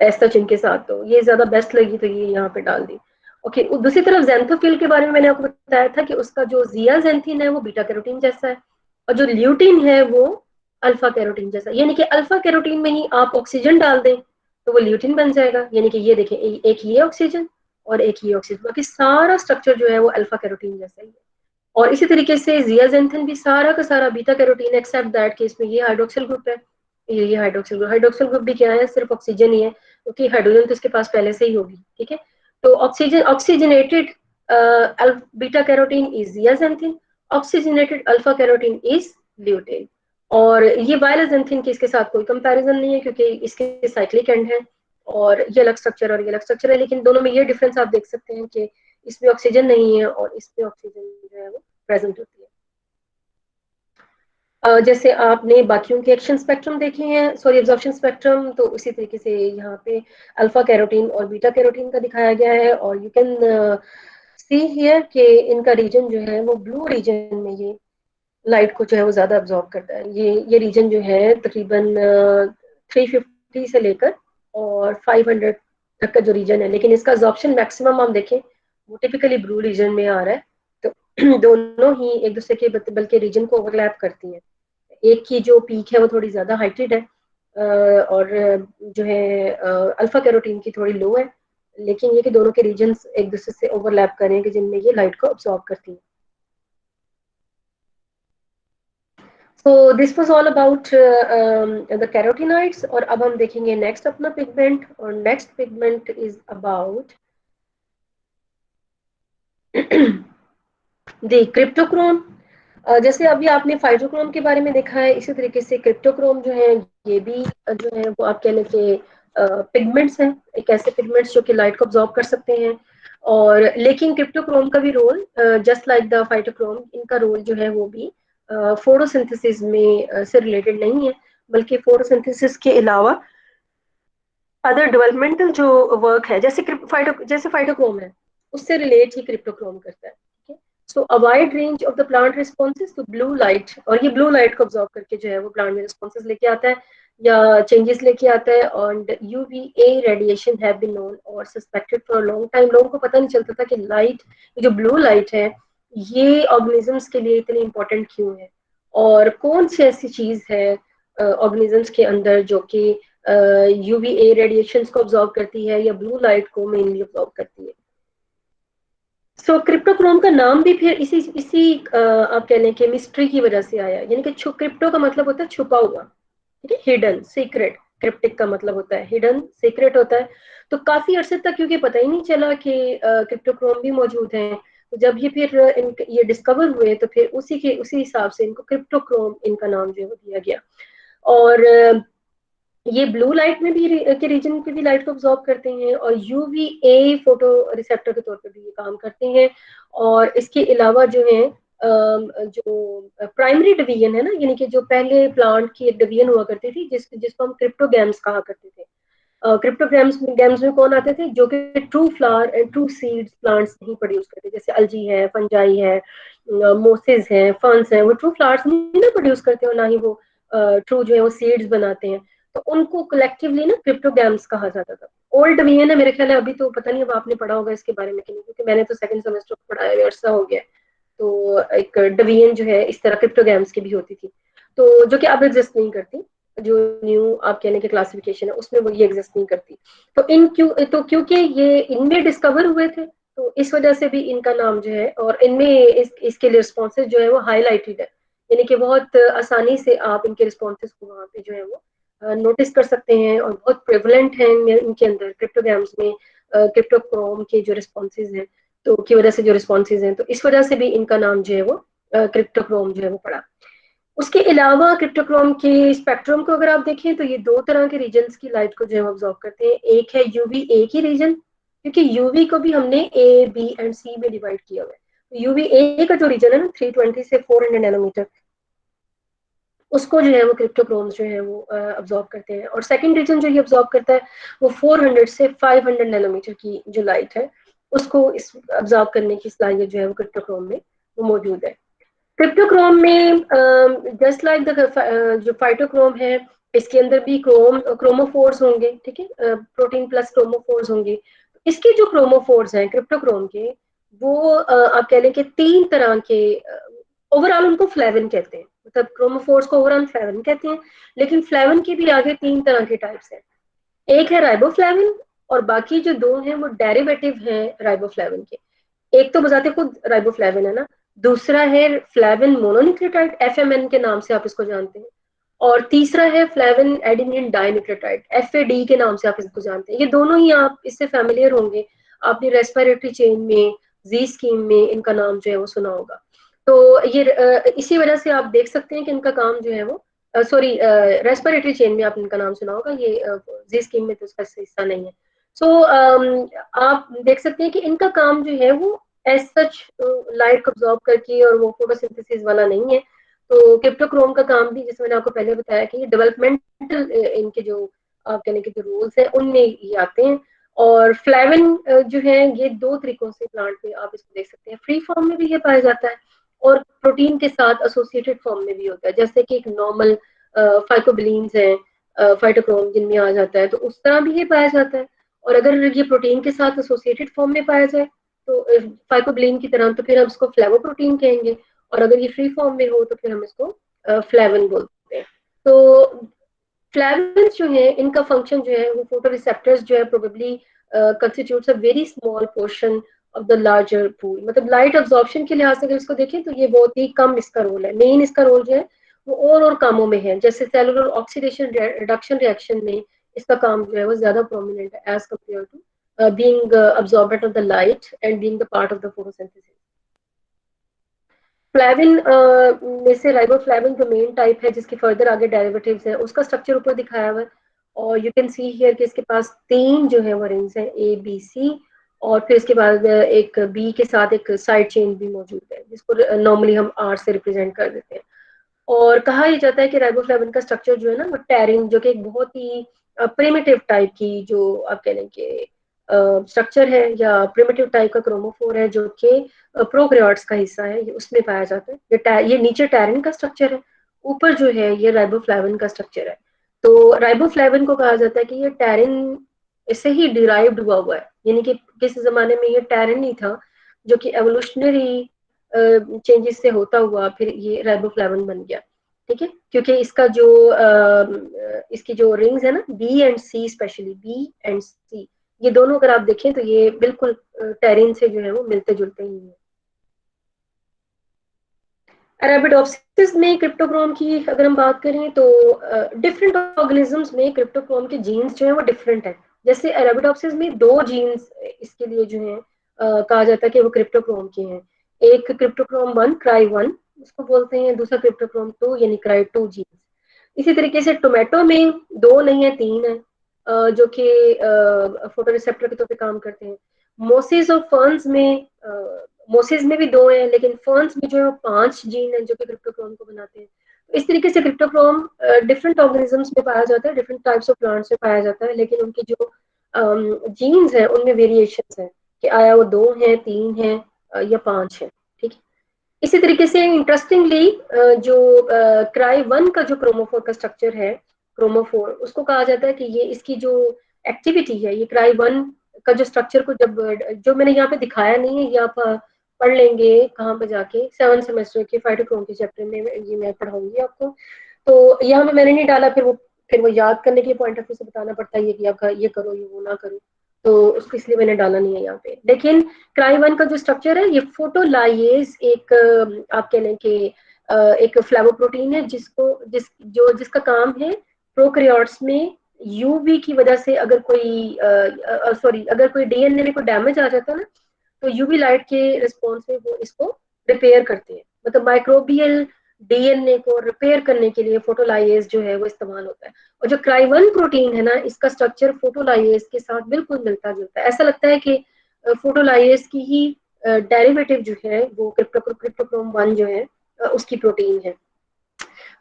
ऐसा चिन्ह के साथ, तो ये ज्यादा बेस्ट लगी तो ये यहाँ पे डाल दी। ओके, दूसरी तरफ ज़ैंथोफिल के बारे में मैंने आपको बताया था कि उसका जो जियाजेंथिन है वो बीटा कैरोटीन जैसा है, और जो ल्यूटिन है वो अल्फा कैरोटीन जैसा, यानी कि अल्फा कैरोटीन में ही आप ऑक्सीजन डाल दें तो वो ल्यूटिन बन जाएगा, यानी कि ये देखें, एक ये ऑक्सीजन और एक ये ऑक्सीजन, बाकी सारा स्ट्रक्चर जो है वो अल्फा कैरोटीन जैसा ही है। और इसी तरीके से जियाजेंथिन भी सारा का सारा बीटा कैरोटीन, एक्सेप्ट दैट कि इसमें ये हाइड्रोक्सिल ग्रुप है, ये हाइड्रोक्सिल ग्रुप भी क्या है, सिर्फ ऑक्सीजन ही है, क्योंकि हाइड्रोजन तो इसके पास पहले से ही होगी, ठीक है। तो oxygenated beta carotene is zeaxanthin, oxygenated alpha carotene is lutein. और ये वायलाजेंथिन की इसके साथ कोई कंपैरिजन नहीं है क्योंकि इसके साइक्लिक एंड है, और ये अलग स्ट्रक्चर और ये अलग स्ट्रक्चर है, लेकिन दोनों में ये डिफरेंस आप देख सकते हैं कि इसमें ऑक्सीजन नहीं है और इसमें ऑक्सीजन जो है वो प्रेजेंट होती है। जैसे आपने बाकियों के एक्शन स्पेक्ट्रम देखे हैं, सॉरी एब्जॉर्प्शन स्पेक्ट्रम, तो उसी तरीके से यहाँ पे अल्फा कैरोटीन और बीटा कैरोटीन का दिखाया गया है, और यू कैन सी हियर कि इनका रीजन जो है वो ब्लू रीजन में ये लाइट को जो है वो ज्यादा अब्जॉर्ब करता है। ये रीजन जो है तकरीबन 350 से लेकर और 500 तक का जो रीजन है, लेकिन इसका अब्जॉर्प्शन मैक्सिमम हम देखें वो टिपिकली ब्लू रीजन में आ रहा है। तो दोनों ही एक दूसरे के बल्कि रीजन को ओवरलैप करती हैं। एक की जो पीक है वो थोड़ी ज्यादा हाइटेड है, और जो है अल्फा कैरोटीन की थोड़ी लो है, लेकिन ये कि दोनों के रीजन्स एक दूसरे से ओवरलैप करें कि जिनमें ये लाइट को अब्सॉर्ब करती हैं। So this was all about the carotenoids, और अब हम देखेंगे नेक्स्ट अपना पिगमेंट, और next pigment is about the cryptochrome. जैसे अभी आपने फाइटोक्रोम के बारे में देखा है, इसी तरीके से क्रिप्टोक्रोम जो है ये भी जो है वो आप कह लें कि पिगमेंट्स हैं, एक ऐसे पिगमेंट्स जो कि लाइट को अब्सॉर्ब कर सकते हैं। और लेकिन क्रिप्टोक्रोम का भी role just like the phytochrome, इनका रोल जो है वो भी फोटोसिंथेसिस में से रिलेटेड नहीं है, बल्कि फोटोसिंथेसिस के अलावा अदर डेवलपमेंटल जो वर्क है, जैसे फाइटोक्रोम है उससे रिलेट ही क्रिप्टोक्रोम करता है। So a wide range of the plant responses to blue light, और ये ब्लू लाइट को ऑब्जॉर्व करके जो है वो प्लांट में रिस्पॉन्सेज लेके आता है या चेंजेस लेके आता है। और UVA radiation have been known और suspected for a long time. लोगों को पता नहीं चलता था कि लाइट, जो ब्लू लाइट है, ये ऑर्गेनिजम्स के लिए इतनी इंपॉर्टेंट क्यों है, और कौन सी ऐसी चीज है ऑर्गेनिजम्स के अंदर जो कि यूवीए रेडिएशंस को ऑब्जॉर्व करती है या ब्लू लाइट को मेनली ऑब्जॉर्व करती है। सो क्रिप्टोक्रोम का नाम भी फिर इसी इसी आप कह लें केमिस्ट्री की वजह से आया, यानी कि क्रिप्टो का मतलब होता है छुपा हुआ, ठीक है, हिडन, सीक्रेट। क्रिप्टिक का मतलब होता है हिडन, सीक्रेट होता है। तो काफी अरसे तक क्योंकि पता ही नहीं चला कि क्रिप्टोक्रोम भी मौजूद है, तो जब ये फिर ये डिस्कवर हुए तो फिर उसी हिसाब से इनको क्रिप्टोक्रोम इनका नाम जो है वो दिया गया। और ये ब्लू लाइट में भी के रीजन पे भी लाइट को ऑब्जॉर्व करते हैं, और यूवीए फोटो रिसेप्टर के तौर पे भी ये काम करते हैं। और इसके अलावा जो है जो प्राइमरी डिवीजन है ना, यानी कि जो पहले प्लांट की एक डिवीजन हुआ करती थी जिसको हम क्रिप्टोगैम्स कहा करते थे। क्रिप्टोगैम्स गेम्स में कौन आते थे? जो कि true flower and true seeds plants नहीं प्रोड्यूस करते, जैसे अल्जी है, फंजाई है, मोसेस है, फर्न्स है, वो ट्रू फ्लावर्स नहीं ना प्रोड्यूस करते, और ना ही वो ट्रू जो है वो सीड्स बनाते हैं। तो उनको कलेक्टिवली ना क्रिप्टोगैम्स कहा जाता था। ओल्ड डिवीजन है मेरे ख्याल है, अभी तो पता नहीं अब आपने पढ़ा होगा इसके बारे में कि नहीं, क्योंकि मैंने तो सेकंड सेमेस्टर पढ़ाया है, अरसा हो गया। तो एक डिवीजन जो है इस तरह क्रिप्टोगैम्स की भी होती थी, तो जो कि अब एग्जिस्ट नहीं करती। जो न्यू आप कहने के क्लासिफिकेशन है उसमें वो ये एग्जिस्ट नहीं करती। तो क्योंकि ये इनमें डिस्कवर हुए थे, तो इस वजह से भी इनका नाम जो है, और इनमें इसके लिए रिस्पॉन्सेज जो है वो हाईलाइटेड है, यानी कि बहुत आसानी से आप इनके रिस्पॉन्सेज को वहाँ पे जो है वो नोटिस कर सकते हैं, और बहुत प्रेवलेंट है इनके अंदर क्रिप्टोग्राम्स में क्रिप्टोक्रोम के जो रिस्पॉन्सेज हैं, तो की वजह से जो रिस्पॉन्सेज हैं, तो इस वजह से भी इनका नाम जो है वो क्रिप्टोक्रोम जो है वो पड़ा। उसके अलावा क्रिप्टोक्रोम के स्पेक्ट्रम को अगर आप देखें तो ये दो तरह के रीजन्स की लाइट को जो है ऑब्जॉर्व करते हैं। एक है यूवी ए की रीजन, क्योंकि यूवी को भी हमने ए बी एंड सी में डिवाइड किया हुआ है। तो यूवी ए का जो रीजन है ना 320 से 400 नैनोमीटर, उसको जो है वो क्रिप्टोक्रोम जो है वो ऑब्जॉर्व करते हैं। और सेकंड रीजन जो ये ऑब्जॉर्व करता है वो 400 से 500 नैनोमीटर की जो लाइट है उसको इस ऑब्जॉर्व करने की सलाहियत जो है वो क्रिप्टोक्रोम में वो मौजूद है। क्रिप्टोक्रोम में जस्ट लाइक द जो फाइटोक्रोम है, इसके अंदर भी क्रोमोफोर्स होंगे, ठीक है, प्रोटीन प्लस क्रोमोफोर्स होंगे। इसके जो क्रोमोफोर्स हैं क्रिप्टोक्रोम के, वो आप कह लें कि तीन तरह के, ओवरऑल उनको फ्लेविन कहते हैं, मतलब क्रोमोफोर्स को ओवरऑल फ्लेविन कहते हैं, लेकिन फ्लेविन की भी आगे तीन तरह के टाइप्स हैं। एक है राइबोफ्लेविन, और बाकी जो दो हैं वो डेरिवेटिव हैं राइबोफ्लेविन के। एक तो बजाते खुद राइबोफ्लेविन है ना, दूसरा है फ्लेविन मोनोन्यूक्लियोटाइड, एफएमएन के नाम से आप इसको जानते हैं, और तीसरा है फ्लेविन एडेनिन डाइन्यूक्लियोटाइड, एफएडी के नाम से आप इसको जानते हैं। ये दोनों ही आप इससे फैमिलियर होंगे, आपने रेस्पिरेटरी चेन में जी स्कीम में इनका नाम जो है वो सुना होगा। तो ये इसी वजह से आप देख सकते हैं कि इनका काम जो है वो, सॉरी, रेस्पिरेटरी चेन में आप इनका नाम सुना होगा, ये जी स्कीम में तो उसका हिस्सा नहीं है। सो आप देख सकते हैं कि इनका काम जो है वो एज सच लाइट को ऑब्जॉर्व करके और वो फोटोसिंथेसिस वाला नहीं है। तो क्रिप्टोक्रोम का काम भी, जैसे मैंने आपको पहले बताया कि ये डेवलपमेंटल इनके जो आप कहने के जो रूल्स हैं उनमें ये आते हैं। और फ्लेविन जो है ये दो तरीकों से प्लांट में आप इसको देख सकते हैं, फ्री फॉर्म में भी ये पाया जाता है और प्रोटीन के साथ एसोसिएटेड फॉर्म में भी होता है, जैसे कि एक नॉर्मल फाइकोबिलीन्स है फाइटोक्रोम जिनमें आ जाता है, तो उस तरह भी ये पाया जाता है। और अगर ये प्रोटीन के साथ एसोसिएटेड फॉर्म में पाया जाए तो फाइकोबिलीन की तरह, तो फिर हम इसको फ्लेवोप्रोटीन कहेंगे, और अगर ये फ्री फॉर्म में हो तो फिर हम इसको फ्लेविन बोलते हैं। तो फ्लैविन्स जो है इनका फंक्शन जो है वो फोटो रिसेप्टर्स जो है probably constitutes a very small portion of the larger pool, मतलब लाइट अब्जॉर्प्शन के लिहाज से अगर इसको देखें तो ये बहुत ही कम इसका रोल है। मेन इसका रोल जो है वो और कामों में है, जैसे सेलुलर ऑक्सीडेशन रिडक्शन रिएक्शन में इसका काम जो है वो ज्यादा प्रोमिनेंट है as compare to being absorbent of the light and being the part of the photosynthesis. Flavin में से राइबोफ्लेविन जो मेन टाइप है जिसके फर्दर आगे डेरिवेटिव्स है, उसका स्ट्रक्चर ऊपर दिखाया हुआ है, और यू कैन सी हियर कि इसके पास तीन जो है वो रिंग्स हैं, ए बी सी, और फिर इसके बाद एक बी के साथ एक साइड चेन भी मौजूद है जिसको नॉर्मली हम आर से रिप्रेजेंट कर देते हैं। और कहा यह जाता है कि राइबोफ्लेविन का स्ट्रक्चर जो है ना वो टेरिन, जो कि एक बहुत ही प्रिमिटिव टाइप की जो आप कह लें कि स्ट्रक्चर है या प्रिमिटिव टाइप का क्रोमोफोर है, जो कि प्रोकैरियोट्स का हिस्सा है, ये उसमें पाया जाता है। ये नीचे टेरिन का स्ट्रक्चर है, ऊपर जो है ये राइबोफ्लेविन का स्ट्रक्चर है। तो राइबोफ्लेविन को कहा जाता है कि ये टेरिन इससे ही डिराइव्ड हुआ है, यानी कि किसी जमाने में ये टेरिन नहीं था, जो कि एवोल्यूशनरी चेंजेस से होता हुआ फिर ये राइबोफ्लेविन बन गया, ठीक है, क्योंकि इसका जो इसकी जो रिंग्स है ना B and C, specially B and C, ये दोनों अगर आप देखें तो ये बिल्कुल टेरिन से जो है वो मिलते जुलते ही हैं। अरेबिडोप्सिस में क्रिप्टोक्रोम की अगर हम बात करें तो डिफरेंट ऑर्गेनिजम्स में क्रिप्टोक्रोम के जीन्स जो है वो डिफरेंट है। जैसे अरेबिडोप्सिस में दो जीन्स इसके लिए जो है कहा जाता है कि वो क्रिप्टोक्रोम के हैं। एक क्रिप्टोक्रोम 1 क्राई 1 उसको बोलते हैं, दूसरा क्रिप्टोक्रोम 2 यानी क्राई 2 जीन्स। इसी तरीके से टोमेटो में दो नहीं है, तीन है जो कि फोटो रिसेप्टर के तौर पे काम करते हैं। मोसिस और फर्न्स में मोसिस में भी दो हैं, लेकिन फर्न्स में जो है 5 जीन है जो कि क्रिप्टोक्रोम को बनाते हैं। तो इस तरीके से क्रिप्टोक्रोम डिफरेंट ऑर्गेनिजम्स में पाया जाता है, डिफरेंट टाइप्स ऑफ प्लांट्स में पाया जाता है, लेकिन उनकी जो जीन्स है उनमें वेरिएशंस है कि आया वो दो है, तीन है या 5 है। ठीक है। इसी तरीके से इंटरेस्टिंगली जो क्राई 1 का जो क्रोमोफोर का स्ट्रक्चर है, क्रोमोफोर, उसको कहा जाता है कि ये इसकी जो एक्टिविटी है, ये क्राई 1 का जो स्ट्रक्चर को जब जो मैंने यहाँ पे दिखाया नहीं है, ये आप पढ़ लेंगे कहाँ पे जाके 7 सेमेस्टर के फाइटोक्रोम के चैप्टर में ये मैं पढ़ाऊंगी आपको। तो यहाँ पे मैंने नहीं डाला, फिर वो याद करने के पॉइंट ऑफ व्यू से बताना पड़ता है कि आप ये करो, ये वो ना करो, तो उसको इसलिए मैंने डाला नहीं है यहाँ पे। लेकिन क्राई 1 का जो स्ट्रक्चर है, ये फोटोलाइएज एक आप कह लें कि एक फ्लेवोप्रोटीन है जिसका काम है प्रोकैरियोट्स में यूवी की वजह से अगर कोई अगर कोई डीएनए में कोई डैमेज आ जाता है ना, तो यूवी लाइट के रिस्पॉन्स में वो इसको रिपेयर करते हैं। मतलब माइक्रोबियल डीएनए को रिपेयर करने के लिए फोटोलाइएज जो है वो इस्तेमाल होता है। और जो क्राई 1 प्रोटीन है ना, इसका स्ट्रक्चर फोटोलाइएज के साथ बिल्कुल मिलता जुलता है। ऐसा लगता है कि फोटोलाइएज की ही डेरिवेटिव जो है वो क्रिप्टोक्रोम 1 जो है उसकी प्रोटीन है।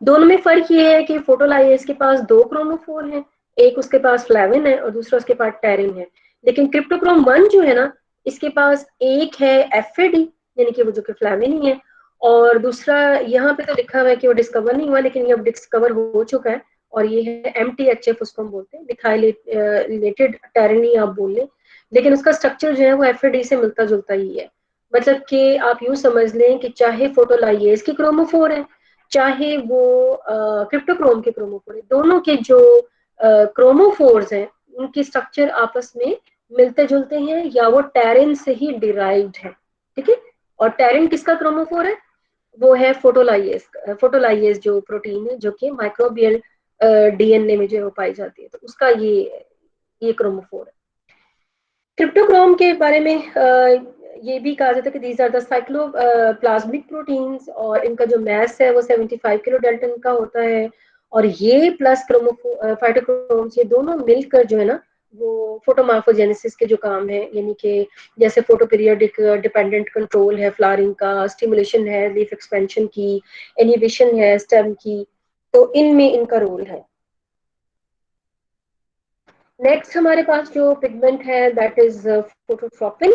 दोनों में फर्क ये है कि फोटोलाइएज के पास दो क्रोमोफोर हैं, एक उसके पास फ्लेविन है और दूसरा उसके पास टेरिन है। लेकिन क्रिप्टोक्रोम 1 जो है ना, इसके पास एक है एफएडी यानी कि वो जो कि फ्लेविन ही है, और दूसरा यहाँ पे तो लिखा हुआ है कि वो डिस्कवर नहीं हुआ, लेकिन ये अब डिस्कवर हो चुका है, और ये है MTHF उसको हम बोलते हैं, मिथाइलेटेड टेरिन ही आप बोल लें, लेकिन उसका स्ट्रक्चर जो है वो एफएडी से मिलता जुलता ही है। मतलब कि आप यूं समझ लें कि चाहे फोटोलाइएज की क्रोमोफोर है, चाहे वो क्रिप्टोक्रोम के क्रोमोफोर है, दोनों के जो क्रोमोफोर्स हैं उनकी स्ट्रक्चर आपस में मिलते जुलते हैं या वो टेरिन से ही डिराइव्ड है। ठीक है। और टेरिन किसका क्रोमोफोर है? वो है फोटोलाइएज जो प्रोटीन है जो कि माइक्रोबियल डीएनए में जो है वो पाई जाती है, तो उसका ये क्रोमोफोर है। क्रिप्टोक्रोम के बारे में ये भी कहा जाता है कि दीज आर द साइक्लोप्लाज्मिक प्रोटीन्स, और इनका जो मास है वो 75 किलो डाल्टन का होता है। और ये प्लस फाइटोक्रोम्स, ये दोनों मिलकर जो है ना वो फोटोमॉर्फोजेनेसिस के जो काम है, यानी कि जैसे फोटो पीरियडिक डिपेंडेंट कंट्रोल है फ्लावरिंग का, स्टिमुलेशन है लीफ एक्सपेंशन की, इनहिबिशन है स्टेम की, तो इनमें इनका रोल है। नेक्स्ट हमारे पास जो पिगमेंट है दैट इज फोटोट्रोपिन।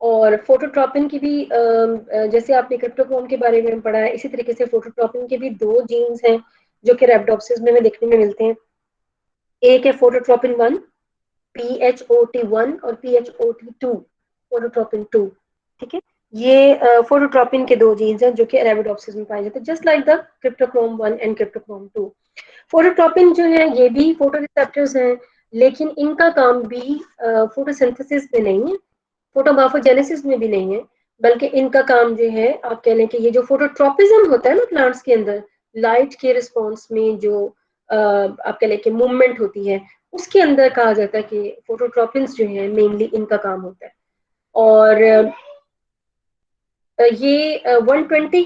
और फोटोट्रोपिन की भी जैसे आपने क्रिप्टोक्रोम के बारे में पढ़ा है, इसी तरीके से फोटोट्रोपिन के भी दो जीन्स हैं जो कि रेप्टोप्सिस में देखने में मिलते हैं। एक है फोटोट्रोपिन 1 PHOT1 और PHOT2 फोटोट्रोपिन 2। ठीक है। ये फोटोट्रोपिन के दो जीन्स हैं जो कि अरेबिडोप्सिस में पाए जाते हैं, just like the cryptochrome 1 and cryptochrome 2। Phototropin जो है ये भी फोटो रिसेप्टर्स हैं, लेकिन इनका काम भी फोटोसिंथेसिस में नहीं है, फोटोमॉर्फोजेनेसिस में भी नहीं है, बल्कि इनका काम जो है आप कह लें कि ये जो फोटोट्रोपिज्म होता है ना प्लांट्स के अंदर, लाइट के रिस्पॉन्स में जो आप कह लें कि मूवमेंट होती है, उसके अंदर कहा जाता है कि फोटोट्रोपिन्स जो है मेनली इनका काम होता है। और ये 120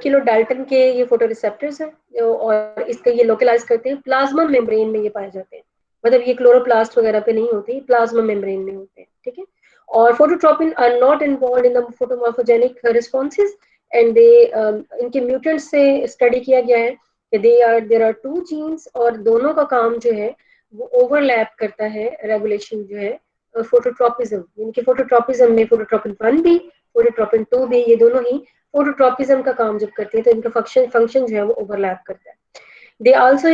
किलो डाल्टन के ये फोटो रिसेप्टर्स हैं, और इसका ये लोकलाइज करते हैं प्लाज्मा मेम्ब्रेन में, ये पाए जाते हैं। मतलब ये क्लोरोप्लास्ट वगैरह पे नहीं होते, प्लाज्मा मेम्ब्रेन में होते हैं। ठीक है। और phototropin are not involved in the photomorphogenic responses and they इनके म्यूटेंट से स्टडी किया गया है कि देयर आर टू जीन्स, और दोनों का काम जो है वो ओवरलैप करता है रेगुलेशन जो है फोटोट्रोपिज्म, यानी कि फोटोट्रोपिज्म में फोटोट्रोपिन 1 भी फोटोट्रोपिन 2 भी, ये दोनों ही फोटोट्रोपिज्म का काम जब करते हैं तो इनका फंक्शन जो है वो ओवरलैप करता है। They also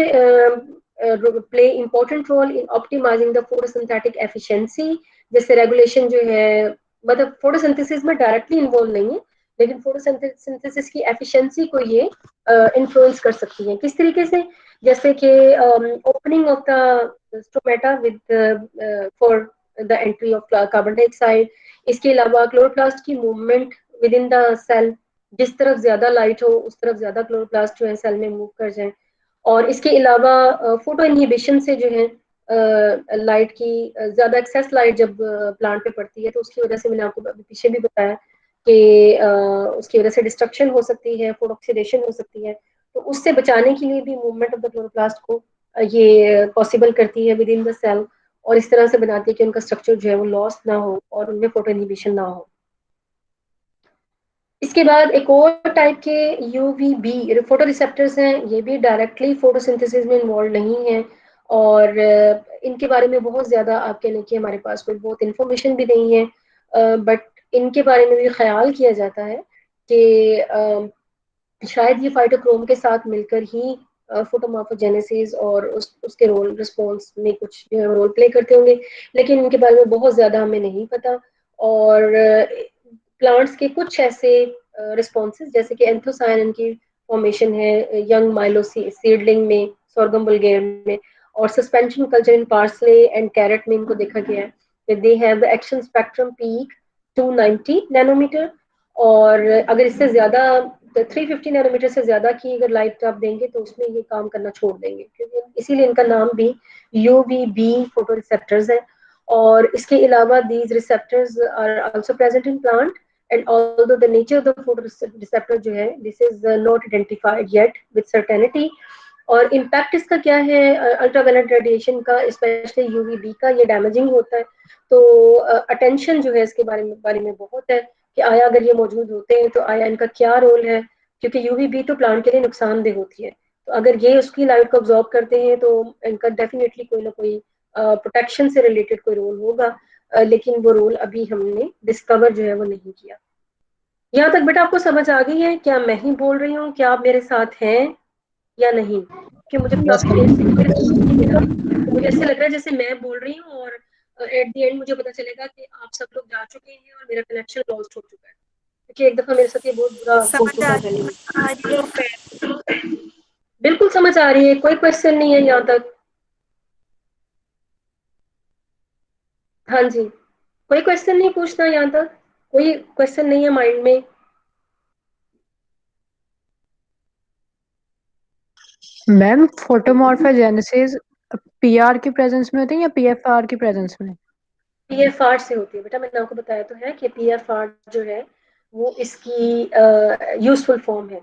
play important role in optimizing the photosynthetic efficiency. जैसे रेगुलेशन जो है, मतलब फोटोसिंथेसिस में डायरेक्टली इन्वॉल्व नहीं है, लेकिन फोटोसिंथेसिस की एफिशिएंसी को ये इन्फ्लुएंस कर सकती है। किस तरीके से? जैसे कि opening of the stomata with for the entry of carbon dioxide. इसके अलावा क्लोरोप्लास्ट की movement within the cell, जिस तरफ ज्यादा लाइट हो उस तरफ ज्यादा क्लोरोप्लास्ट जो है सेल में मूव कर जाए। और इसके अलावा फोटो इनहिबिशन से जो है लाइट की ज्यादा एक्सेस लाइट जब प्लांट पे पड़ती है तो उसकी वजह से मैंने आपको अभी पीछे भी बताया कि उसकी वजह से डिस्ट्रक्शन हो सकती है, फूड ऑक्सीडेशन हो सकती है। तो उससे बचाने के लिए भी मूवमेंट ऑफ द क्लोरोप्लास्ट को ये पॉसिबल करती है विद इन द सेल, और इस तरह से बनाती है कि उनका स्ट्रक्चर जो है वो लॉस ना हो और उनमें फोटो इनहिबिशन ना हो। इसके बाद एक और टाइप के यूवीबी फोटो रिसेप्टर्स हैं, ये भी डायरेक्टली फोटोसिंथेसिस में इन्वॉल्व नहीं है, और इनके बारे में बहुत ज़्यादा आप कह लें कि हमारे पास कोई बहुत इन्फॉर्मेशन भी नहीं है, बट इनके बारे में भी ख्याल किया जाता है कि शायद ये फाइटोक्रोम के साथ मिलकर ही फोटोमॉर्फोजेनेसिस और उसके रोल रिस्पॉन्स में कुछ जो है रोल प्ले करते होंगे, लेकिन इनके बारे में बहुत ज़्यादा हमें नहीं पता। और प्लांट्स के कुछ ऐसे रिस्पॉन्सेज जैसे कि एंथोसायनिन की फॉर्मेशन है यंग माइलो सीडलिंग में, सोरगम वल्गेर में, और suspension culture in parsley and carrot में इनको देखा गया है। They have action spectrum peak 290 nanometre, और अगर इससे ज्यादा 350 नैनोमीटर से ज्यादा की अगर लाइट आप देंगे तो उसमें ये काम करना छोड़ देंगे, क्योंकि इसीलिए इनका नाम भी यूवीबी फोटो रिसेप्टर्स है। और इसके अलावा these receptors are also present in plant, and although the nature of the photoreceptor जो है this is not identified yet with certainty। और इम्पैक्ट इसका क्या है अल्ट्रावायलेट रेडिएशन का, स्पेशली यूवीबी का, ये डैमेजिंग होता है। तो अटेंशन जो है इसके बारे में बहुत है कि आया अगर ये मौजूद होते हैं तो आया इनका क्या रोल है, क्योंकि यूवीबी तो प्लांट के लिए नुकसानदेह होती है। तो अगर ये उसकी लाइट को ऑब्जॉर्ब करते हैं तो इनका डेफिनेटली कोई ना कोई प्रोटेक्शन से रिलेटेड कोई रोल होगा, लेकिन वो रोल अभी हमने डिस्कवर जो है वो नहीं किया। यहाँ तक बेटा आपको समझ आ गई है? क्या मैं ही बोल रही हूँ, क्या आप मेरे साथ हैं या नहीं? कि मुझे Yes, काफी देर ma'am. से कोई रिस्पॉन्स नहीं मिला, तो मुझे ऐसे लग रहा है जैसे मैं बोल रही हूँ और एट द एंड मुझे पता चलेगा कि आप सब लोग जा चुके हैं और मेरा कनेक्शन लॉस्ट हो चुका है, क्योंकि एक दफा मेरे साथ ये बहुत बुरा हो समझ चुका आ है पहले भी। आ रही है फिर। बिल्कुल समझ आ रही है, कोई क्वेश्चन नहीं है यहाँ तक? हाँ जी, कोई क्वेश्चन नहीं पूछना यहाँ तक? कोई क्वेश्चन नहीं है माइंड में? मैम फोटोमॉर्फोजेनेसिस पीआर की प्रेजेंस में होती है या पीएफआर की प्रेजेंस में? पीएफआर से होती है बेटा, मैंने आपको बताया तो है कि पीएफआर जो है वो इसकी यूजफुल फॉर्म है।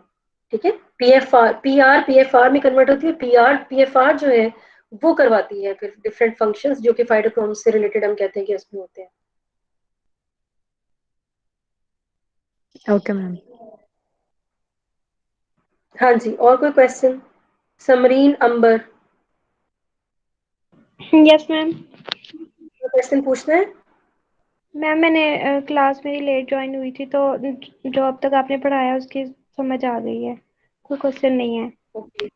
ठीक है, पीएफआर पीआर पीएफआर में कन्वर्ट होती है, पीआर पीएफआर जो है वो करवाती है फिर डिफरेंट फंक्शंस जो कि फाइटोक्रोम से रिलेटेड हम कहते हैं कि उसमें होते हैं। Okay ma'am. हाँ जी, और कोई क्वेश्चन? समरीन अंबर, यस मैम। क्वेश्चन पूछना है? मैम मैंने क्लास मेरी लेट ज्वाइन हुई थी, तो जो अब तक आपने पढ़ाया उसकी समझ आ गई है, कोई क्वेश्चन नहीं है। ओके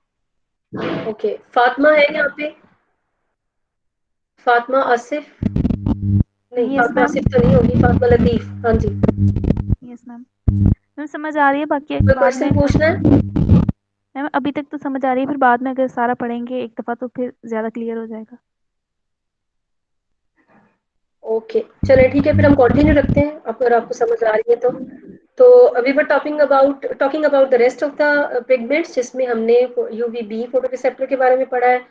ओके, फातिमा है यहाँ पे? फातिमा आसिफ? नहीं, यस फातिमा मैम। आसिफ तो नहीं होगी, फातिमा लतीफ। हाँ जी, यस मैम, मैम समझ आ रही है, बाकी कोई बाद में क्वेश्चन पूछना है? मैम अभी तक तो समझ आ रही है, फिर बाद में अगर सारा पढ़ेंगे एक दफा तो फिर ज्यादा क्लियर हो जाएगा। ओके चलिए ठीक है, फिर हम कंटिन्यू रखते हैं अगर आपको समझ आ रही है तो। अभी were talking about the rest of the pigments, जिसमें हमने यूवीबी फोटो रिसेप्टर के बारे में पढ़ा है।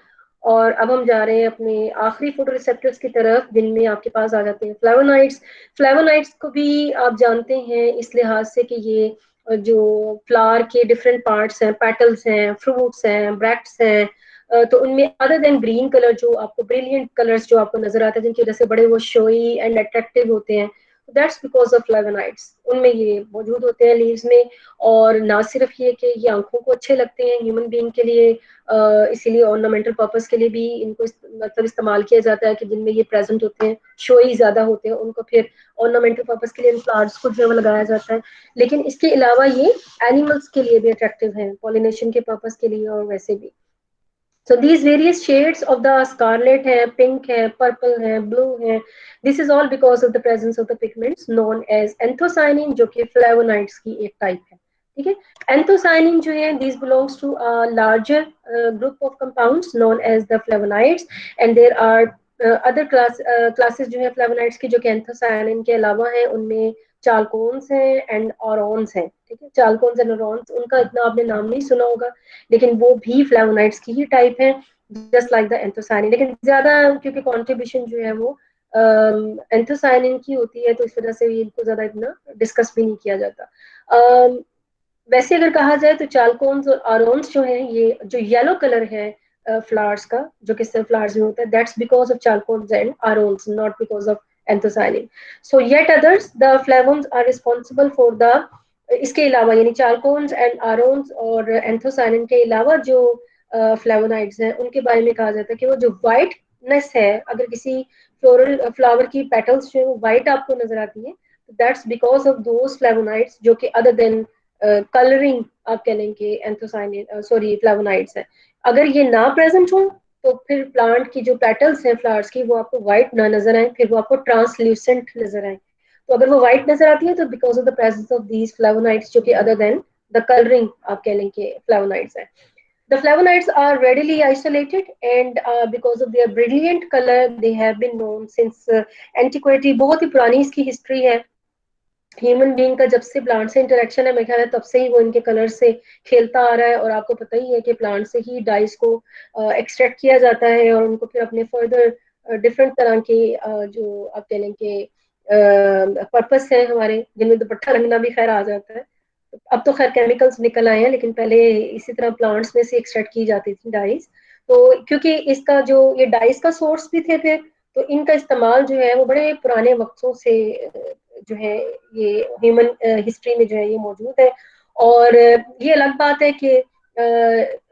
और अब हम जा रहे हैं अपने आखिरी फोटो रिसेप्टर्स की तरफ, जिनमें आपके पास आ जाते हैं फ्लेवोनाइड्स। फ्लेवोनाइड्स को भी आप जानते हैं इस लिहाज से कि ये जो फ्लावर के डिफरेंट पार्ट्स हैं, पेटल्स हैं, फ्रूट्स हैं, ब्रैक्ट्स हैं, तो उनमें अदर देन ग्रीन कलर जो आपको ब्रिलियंट कलर्स जो आपको नजर आते हैं जिनकी वजह से बड़े वो शोई एंड अट्रैक्टिव होते हैं, दैट्स बिकॉज ऑफ फ्लेवोनाइड्स, उनमें ये मौजूद होते हैं लीव्स में। और ना सिर्फ ये कि ये आंखों को अच्छे लगते हैं ह्यूमन बीइंग के लिए, इसीलिए ऑर्नामेंटल पर्पस के लिए भी इनको मतलब इस्तेमाल किया जाता है कि जिनमें ये प्रेजेंट होते हैं, शोई ज्यादा होते हैं, उनको फिर ऑर्नामेंटल पर्पस के लिए इन प्लांट्स को जो है लगाया जाता है। लेकिन इसके अलावा ये एनिमल्स के लिए भी अट्रैक्टिव है, पॉलिनेशन के पर्पस के लिए और वैसे भी। So these various shades of the scarlet है, pink है, purple है, blue है, this is all because of the presence of the pigments known as anthocyanin, जो कि flavonoids की एक type है। ठीक है, anthocyanin जो है these belongs to a larger group of compounds known as the flavonoids, and there are other classes जो है फ्लेवोनाइड्स की, जो कि एंथोसायनिन के अलावा है, उनमें चालकोन्स हैं एंड ऑरोन्स हैं। ठीक है, चालकोन्स एंड ऑरोन्स, उनका इतना आपने नाम नहीं सुना होगा, लेकिन वो भी फ्लेवोनाइड्स की ही टाइप है, जस्ट लाइक द एंथोसायनिन। लेकिन ज्यादा क्योंकि कॉन्ट्रीब्यूशन जो है वो एंथोसायनिन की होती है, तो इस वजह से इनको ज्यादा इतना डिस्कस भी नहीं किया जाता। वैसे अगर कहा जाए तो चालकोन्स और आरोन्स जो है, ये जो येलो कलर है फ्लावर्स का, जो कि सिर्फ फ्लावर्स में होता है, that's because of chalcones and aurones, not because of anthocyanin. So yet others the flavones are responsible for the, इसके अलावा यानी चालकोन्स एंड आरोन्स और एंथोसायनिन के अलावा जो फ्लेवोनाइड्स हैं, उनके बारे में कहा जाता है कि वो जो व्हाइटनेस है, अगर किसी फ्लोरल फ्लावर की पेटल्स जो है वो व्हाइट आपको नजर आती है, that's because of those flavonoids जो कि अदर देन कलरिंग आप कह लें कि एंथोसायनिन सॉरी फ्लेवोनाइड्स है। अगर ये ना प्रेजेंट हो तो फिर प्लांट की जो पेटल्स हैं फ्लावर्स की, वो आपको व्हाइट ना नजर आए, फिर वो आपको ट्रांसल्यूसेंट नजर आए। तो अगर वो व्हाइट नजर आती है तो because of the presence of these flavonoids, जो कि अदर देन द कलरिंग आप कह लें कि फ्लेवोनाइड्स है। The flavonoids are readily isolated and because of their brilliant color, they have been known since antiquity. बहुत ही पुरानी इसकी हिस्ट्री है। ह्यूमन बीइंग का जब से प्लांट से इंटरेक्शन है, मेरे ख्याल है तब से ही वो इनके कलर से खेलता आ रहा है। और आपको पता ही है कि प्लांट से ही डाइस को एक्सट्रैक्ट किया जाता है और उनको फिर अपने फर्दर डिफरेंट तरह के जो आप कह लें कि पर्पस है हमारे, जिनमें दुपट्टा रंगना भी खैर आ जाता है। अब तो खैर केमिकल्स निकल आए हैं, लेकिन पहले इसी तरह प्लांट्स में से एक्सट्रैक्ट की जाती थी डाइस। तो क्योंकि इसका जो ये डाइस का सोर्स भी थे फिर, तो इनका इस्तेमाल जो है वो बड़े पुराने वक्तों से जो है ये ह्यूमन हिस्ट्री में जो है ये मौजूद है। और ये अलग बात है कि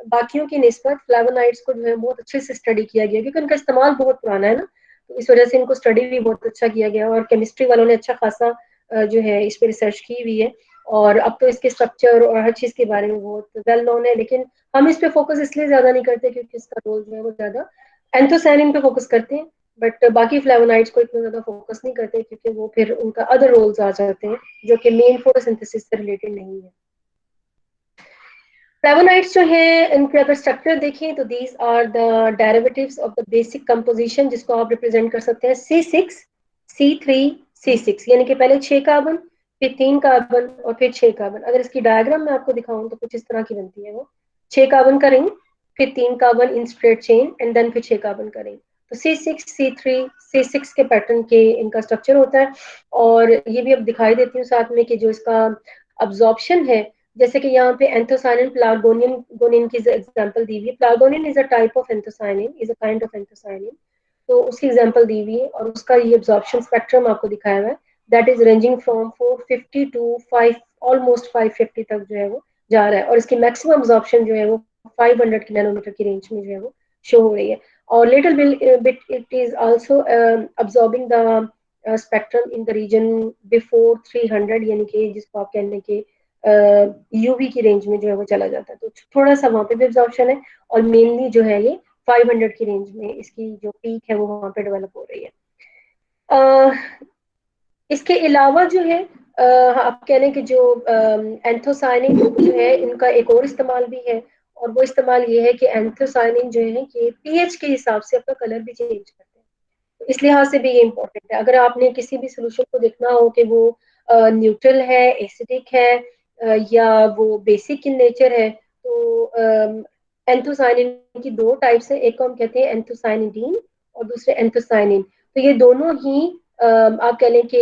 बाकियों की निस्बत फ्लेवोनाइड्स को जो है बहुत अच्छे से स्टडी किया गया, क्योंकि उनका इस्तेमाल बहुत पुराना है ना, तो इस वजह से इनको स्टडी भी बहुत अच्छा किया गया। और केमिस्ट्री वालों ने अच्छा खासा जो है इस पर रिसर्च की हुई है, और अब तो इसके स्ट्रक्चर और हर चीज के बारे में बहुत वेल नोन है। लेकिन हम इस पे फोकस इसलिए ज्यादा नहीं करते क्योंकि इसका रोल जो है वो ज्यादा एंथोसायनिन पे फोकस करते हैं, बट बाकी फ्लेवोनाइड्स को इतना ज्यादा फोकस नहीं करते क्योंकि वो फिर उनका अदर रोल्स आ जाते हैं जो कि मेन फोटोसिंथेसिस से रिलेटेड नहीं है। फ्लेवोनाइड्स जो है, इनके अगर स्ट्रक्चर देखें तो these are the derivatives of the basic composition, जिसको आप रिप्रेजेंट कर सकते हैं C6 C3 C6, यानी कि पहले 6 कार्बन, फिर 3 कार्बन और फिर 6 कार्बन। अगर इसकी डायग्राम में आपको दिखाऊं तो कुछ इस तरह की बनती है वो 6 कार्बन का रिंग, फिर 3 carbon in straight chain and then फिर 6 कार्बन का रिंग। तो C6 C3 C6 के पैटर्न के इनका स्ट्रक्चर होता है। और ये भी अब दिखाई देती हूँ साथ में कि जो इसका अब्जॉर्प्शन है, जैसे कि यहाँ पे एंथोसायनिन प्लागोनिन की एग्जांपल दी हुई है। Pelargonin is a type of anthocyanin, is a kind of anthocyanin, तो उसकी एग्जांपल दी हुई है और उसका ये एब्जॉर्प्शन स्पेक्ट्रम आपको दिखाया हुआ है, that is ranging from 450 to 5 almost 550 तक जो है वो जा रहा है। और इसकी मैक्सिमम एब्जॉर्प्शन जो है वो 500 नैनोमीटर की रेंज में जो है वो शो हो रही है। और little bit it is also absorbing the spectrum in the region before 300, यानी कि जिसको आप कहने के यूवी की रेंज में जो है वो चला जाता है। तो थोड़ा सा वहां पे भी एब्जॉर्प्शन है, और मेनली जो है ये 500 की रेंज में इसकी जो पीक है वो वहां पे डेवलप हो रही है। इसके अलावा जो है आप कह लें कि जो एंथोसायनिन जो है, इनका एक और इस्तेमाल भी है, और वो इस्तेमाल ये है कि एंथोसायनिन जो है कि पीएच के हिसाब से अपना कलर भी चेंज करते हैं। तो इस लिहाज से भी ये इम्पोर्टेंट है। अगर आपने किसी भी सोल्यूशन को देखना हो कि वो न्यूट्रल है, एसिडिक है, या वो बेसिक इन नेचर है, तो एंथोसायनिन की दो टाइप्स है, एक को हम कहते हैं एंथोसायनिडीन और दूसरे एंथोसायनिन। तो ये दोनों ही आप कह लें कि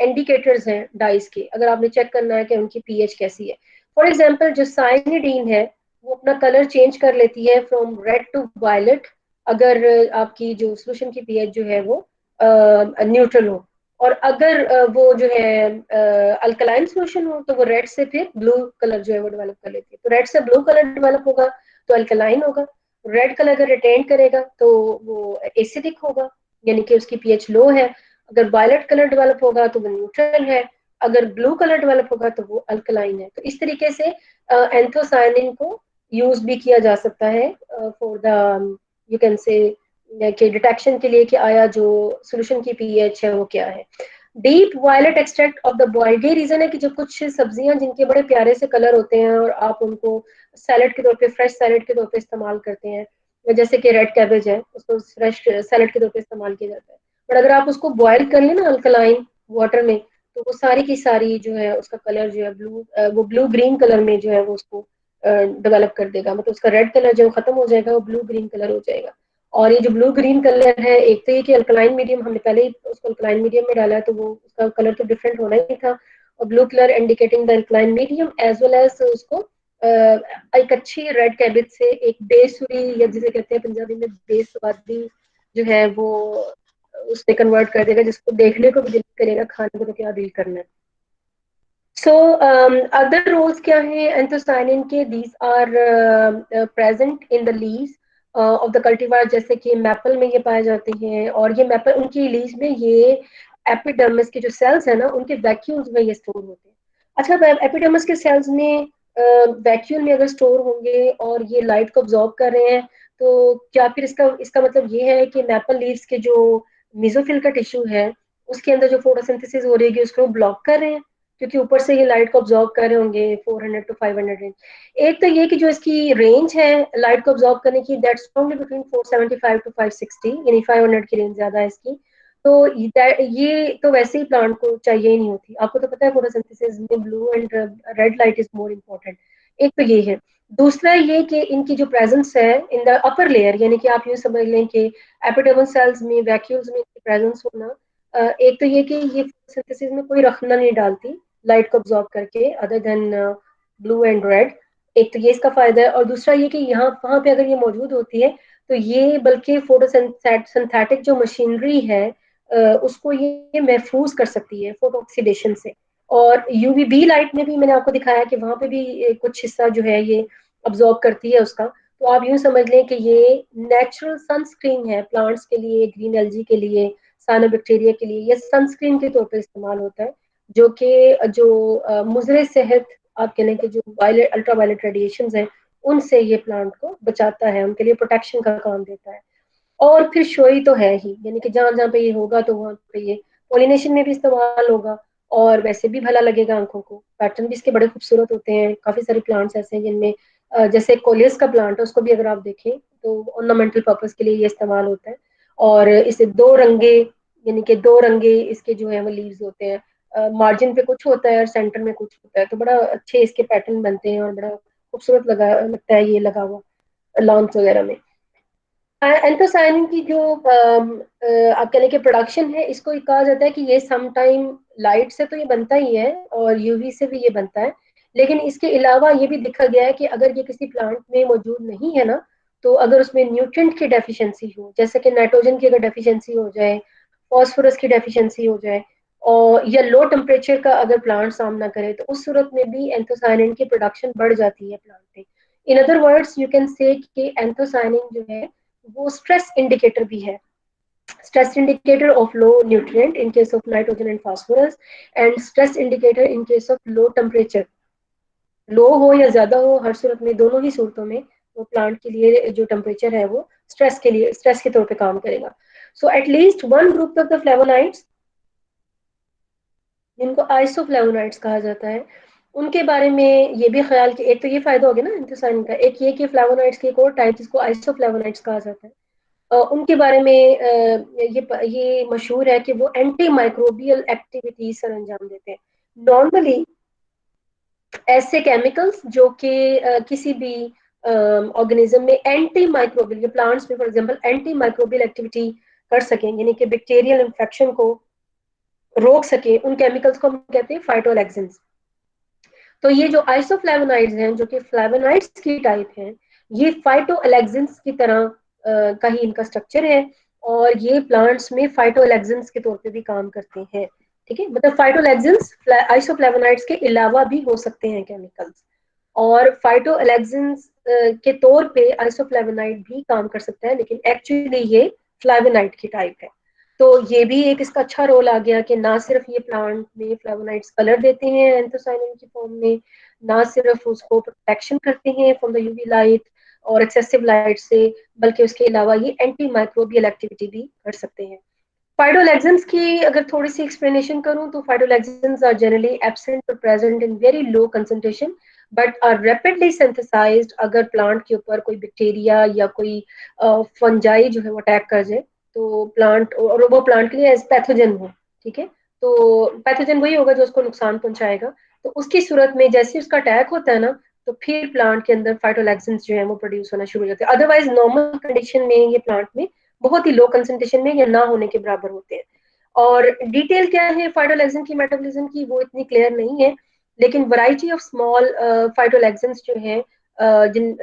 इंडिकेटर्स हैं डाइस के, अगर आपने चेक करना है कि उनकी पीएच कैसी है। फॉर एग्जांपल जो साइनिडीन है वो अपना कलर चेंज कर लेती है फ्रॉम रेड टू वायलेट अगर आपकी जो सोल्यूशन की पीएच जो है वो न्यूट्रल हो। और अगर वो जो है अल्कलाइन सोल्यूशन हो तो वो रेड से फिर ब्लू कलर जो है वो डेवलप कर लेती है। तो रेड से ब्लू कलर डेवलप होगा तो अल्कलाइन होगा। रेड कलर अगर रिटेन करेगा तो वो एसिडिक होगा, यानी कि उसकी पीएच लो है। अगर वायलेट कलर डेवलप होगा तो वो न्यूट्रल है, अगर ब्लू कलर डेवलप होगा तो वो अल्कलाइन है। तो इस तरीके से एंथोसायनिन को यूज भी किया जा सकता है फॉर द यू कैन से कि डिटेक्शन के लिए कि आया जो सोल्यूशन की पीएच है वो क्या है। Deep violet extract of the boiled, ये रीजन है कि जो कुछ सब्जियां जिनके बड़े प्यारे से कलर होते हैं और आप उनको सैलेड के तौर पे, फ्रेश सैलेड के तौर पे इस्तेमाल करते हैं, जैसे कि रेड कैबेज है, उसको फ्रेश सैलड के तौर पे इस्तेमाल किया जाता है। बट अगर आप उसको बॉयल कर लें ना अल्कलाइन वाटर में, तो वो सारी की सारी जो है उसका कलर जो है वो ब्लू ग्रीन कलर में जो है वो उसको डेवलप कर देगा। मतलब उसका रेड कलर जो खत्म हो जाएगा, वो ब्लू ग्रीन कलर हो जाएगा। और ये जो ब्लू ग्रीन कलर है, एक तो ये कि अल्कलाइन मीडियम हमने पहले ही उसको अल्कलाइन मीडियम में डाला है, तो वो उसका कलर तो डिफरेंट होना ही था। और blue colour indicating the alkaline medium as well as उसको एक अच्छी रेड कैबेज से एक बेसुरी, या जिसे कहते हैं पंजाबी में बेसवादी जो है वो उसमें कन्वर्ट कर देगा, जिसको देखने को भी दिल करेगा, खाने को तो क्या दिल करना है। सो अदर रोल्स क्या है एंथोसायनिन के? These are present in the leaves of the cultivar, जैसे कि मैपल में ये पाए जाते हैं। और ये मैपल उनकी लीव्स में ये एपिडर्मिस के जो सेल्स है ना, उनके वैक्यूल्स में ये स्टोर होते हैं। अच्छा, एपिडर्मिस के सेल्स में वैक्यूल में अगर स्टोर होंगे और ये लाइट को ऑब्जॉर्ब कर रहे हैं, तो क्या फिर इसका इसका मतलब ये है कि मैपल लीव्स के जो मेसोफिल का टिश्यू है, उसके अंदर जो फोटोसिंथेसिस हो रही है उसको ब्लॉक कर रहे हैं, क्योंकि ऊपर से ये लाइट को ऑब्जॉर्व कर रहे होंगे 400 टू 500 रेंज। एक तो ये कि जो इसकी रेंज है लाइट को ऑब्जॉर्व करने की, दैट्स ओनली बिटवीन 475 टू 560, यानी 500 की रेंज ज्यादा है इसकी। तो ये तो वैसे ही प्लांट को चाहिए ही नहीं होती। आपको तो पता है फोटोसिंथेसिस में blue and red light is more important. एक तो ये है। दूसरा ये कि इनकी जो प्रेजेंस है इन द अपर लेयर, यानी कि आप यूँ समझ लें कि एपिडर्मल सेल्स में वैक्यूल्स में इनकी प्रेजेंस होना, एक तो ये कि ये फोटोसिंथेसिस में कोई रखना नहीं डालती लाइट को ऑब्जॉर्ब करके, other than blue and red. एक तो ये इसका फायदा है। और दूसरा ये कि यहाँ वहां पे अगर ये मौजूद होती है, तो ये बल्कि फोटोसिंथेटिक जो मशीनरी है उसको ये महफूज कर सकती है फोटो ऑक्सीडेशन से। और यूवीबी लाइट में भी मैंने आपको दिखाया कि वहां पे भी कुछ हिस्सा जो है ये अब्जॉर्ब करती है उसका। तो आप यूं समझ लें कि ये नेचुरल सनस्क्रीन है प्लांट्स के लिए, ग्रीन एल्जी के लिए, साइनोबैक्टीरिया के लिए। ये सनस्क्रीन के तौर पर इस्तेमाल होता है, जो कि जो मुजरे सेहत आप कह लें कि जो वायलेट अल्ट्रा वायलेट रेडिएशन है, उनसे ये प्लांट को बचाता है, उनके लिए प्रोटेक्शन का काम देता है। और फिर शोई तो है ही, यानी कि जहां जहां पे ये होगा तो वहां पे ये पॉलिनेशन में भी इस्तेमाल होगा, और वैसे भी भला लगेगा आंखों को। पैटर्न भी इसके बड़े खूबसूरत होते हैं। काफी सारे प्लांट्स ऐसे हैं जिनमें जैसे कोलियस का प्लांट है, उसको भी अगर आप देखें तो ऑर्नामेंटल पर्पज के लिए ये इस्तेमाल होता है। और इसे दो रंगे, यानी कि दो रंगे इसके जो है वो लीव्स होते हैं, मार्जिन पे कुछ होता है और सेंटर में कुछ होता है, तो बड़ा अच्छे इसके पैटर्न बनते हैं और बड़ा खूबसूरत लगता है ये लगा हुआ लॉन्स वगैरह में। एंथोसायनिन की जो आप कहने के प्रोडक्शन है, इसको कहा जाता है कि ये सम टाइम लाइट से तो ये बनता ही है और यूवी से भी ये बनता है। लेकिन इसके अलावा ये भी देखा गया है कि अगर ये किसी प्लांट में मौजूद नहीं है ना, तो अगर उसमें न्यूट्रिएंट की डेफिशिएंसी हो, जैसे कि नाइट्रोजन की अगर डेफिशिएंसी हो जाए, फॉस्फोरस की डेफिशिएंसी हो जाए, और या लो टेम्परेचर का अगर प्लांट सामना करे, तो उस सूरत में भी एंथोसायनिन की प्रोडक्शन बढ़ जाती है प्लांट में। In other words you can से कि एंथोसायनिन जो है वो स्ट्रेस इंडिकेटर भी है। Stress indicator of low nutrient in case of nitrogen and phosphorus, and stress indicator in case of low temperature। लो हो या ज्यादा हो, हर सूरत में, दोनों ही सूरतों में वो प्लांट के लिए जो टेम्परेचर है वो स्ट्रेस के लिए, स्ट्रेस के तौर पे काम करेगा। So at least one group of the flavonoids, जिनको आइसोफ्लेवोनाइड्स कहा जाता है, उनके बारे में ये भी ख्याल कि एक तो ये फायदा हो गया ना एंथोसायनिन का, एक ये कि फ्लेवोनाइड्स की एक और टाइप जिसको आइसोफ्लेवोनाइड्स कहा जाता है, उनके बारे में ये मशहूर है कि वो एंटी माइक्रोबियल एक्टिविटीज सर अंजाम देते हैं। नॉर्मली ऐसे केमिकल्स जो कि किसी भी ऑर्गेनिज्म में एंटी माइक्रोबियल, प्लांट्स में for example anti microbial activity कर सकें, यानी कि बैक्टीरियल इन्फेक्शन को रोक सके, उन केमिकल्स को हम कहते हैं फाइटोलैक्सिन्स। तो ये जो आइसोफ्लेवोनाइड्स हैं, जो कि फ्लेवोनाइड्स की टाइप हैं, ये फाइटोलैक्सिन्स की तरह का ही इनका स्ट्रक्चर है, और ये प्लांट्स में फाइटोलैक्सिन्स के तौर पे भी काम करते हैं। ठीक है, मतलब फाइटोलैक्सिन्स आइसोफ्लेवोनाइड्स के अलावा भी हो सकते हैं केमिकल्स, और फाइटोलैक्सिन्स के तौर पे आइसोफ्लेवोनाइड भी काम कर सकता है, लेकिन एक्चुअली ये फ्लेवोनाइड की टाइप है। तो ये भी एक इसका अच्छा रोल आ गया कि ना सिर्फ ये प्लांट में फ्लेवोनाइड्स कलर देते हैं एंथोसायनिन की फॉर्म में, ना सिर्फ उसको प्रोटेक्शन करते हैं फ्रॉम द यूवी लाइट और एक्सेसिव लाइट से, बल्कि उसके अलावा ये एंटी माइक्रोबियल एक्टिविटी भी कर सकते हैं। फाइटोलैक्सिन्स की अगर थोड़ी सी एक्सप्लेनेशन करूं, तो फाइटोलैक्सिन्स आर जनरली एब्सेंट और present in very low concentration but are rapidly synthesized अगर प्लांट के ऊपर कोई बैक्टीरिया या कोई फंजाई जो है वो अटैक कर जाए, तो प्लांट, और वो प्लांट के लिए एज पैथोजन हो, ठीक है, तो पैथोजन वही होगा जो उसको नुकसान पहुंचाएगा। तो उसकी सूरत में जैसे उसका अटैक होता है ना, तो फिर प्लांट के अंदर फाइटोलैक्सिन्स जो है वो प्रोड्यूस होना शुरू हो जाते हैं। अदरवाइज नॉर्मल कंडीशन में ये प्लांट में बहुत ही लो कंसंट्रेशन में या ना होने के बराबर होते हैं। और डिटेल क्या है फाइटोलैक्सिन की मेटाबॉलिज्म की वो इतनी क्लियर नहीं है, लेकिन वैरायटी ऑफ स्मॉल फाइटोलैक्सिन्स जो है जिन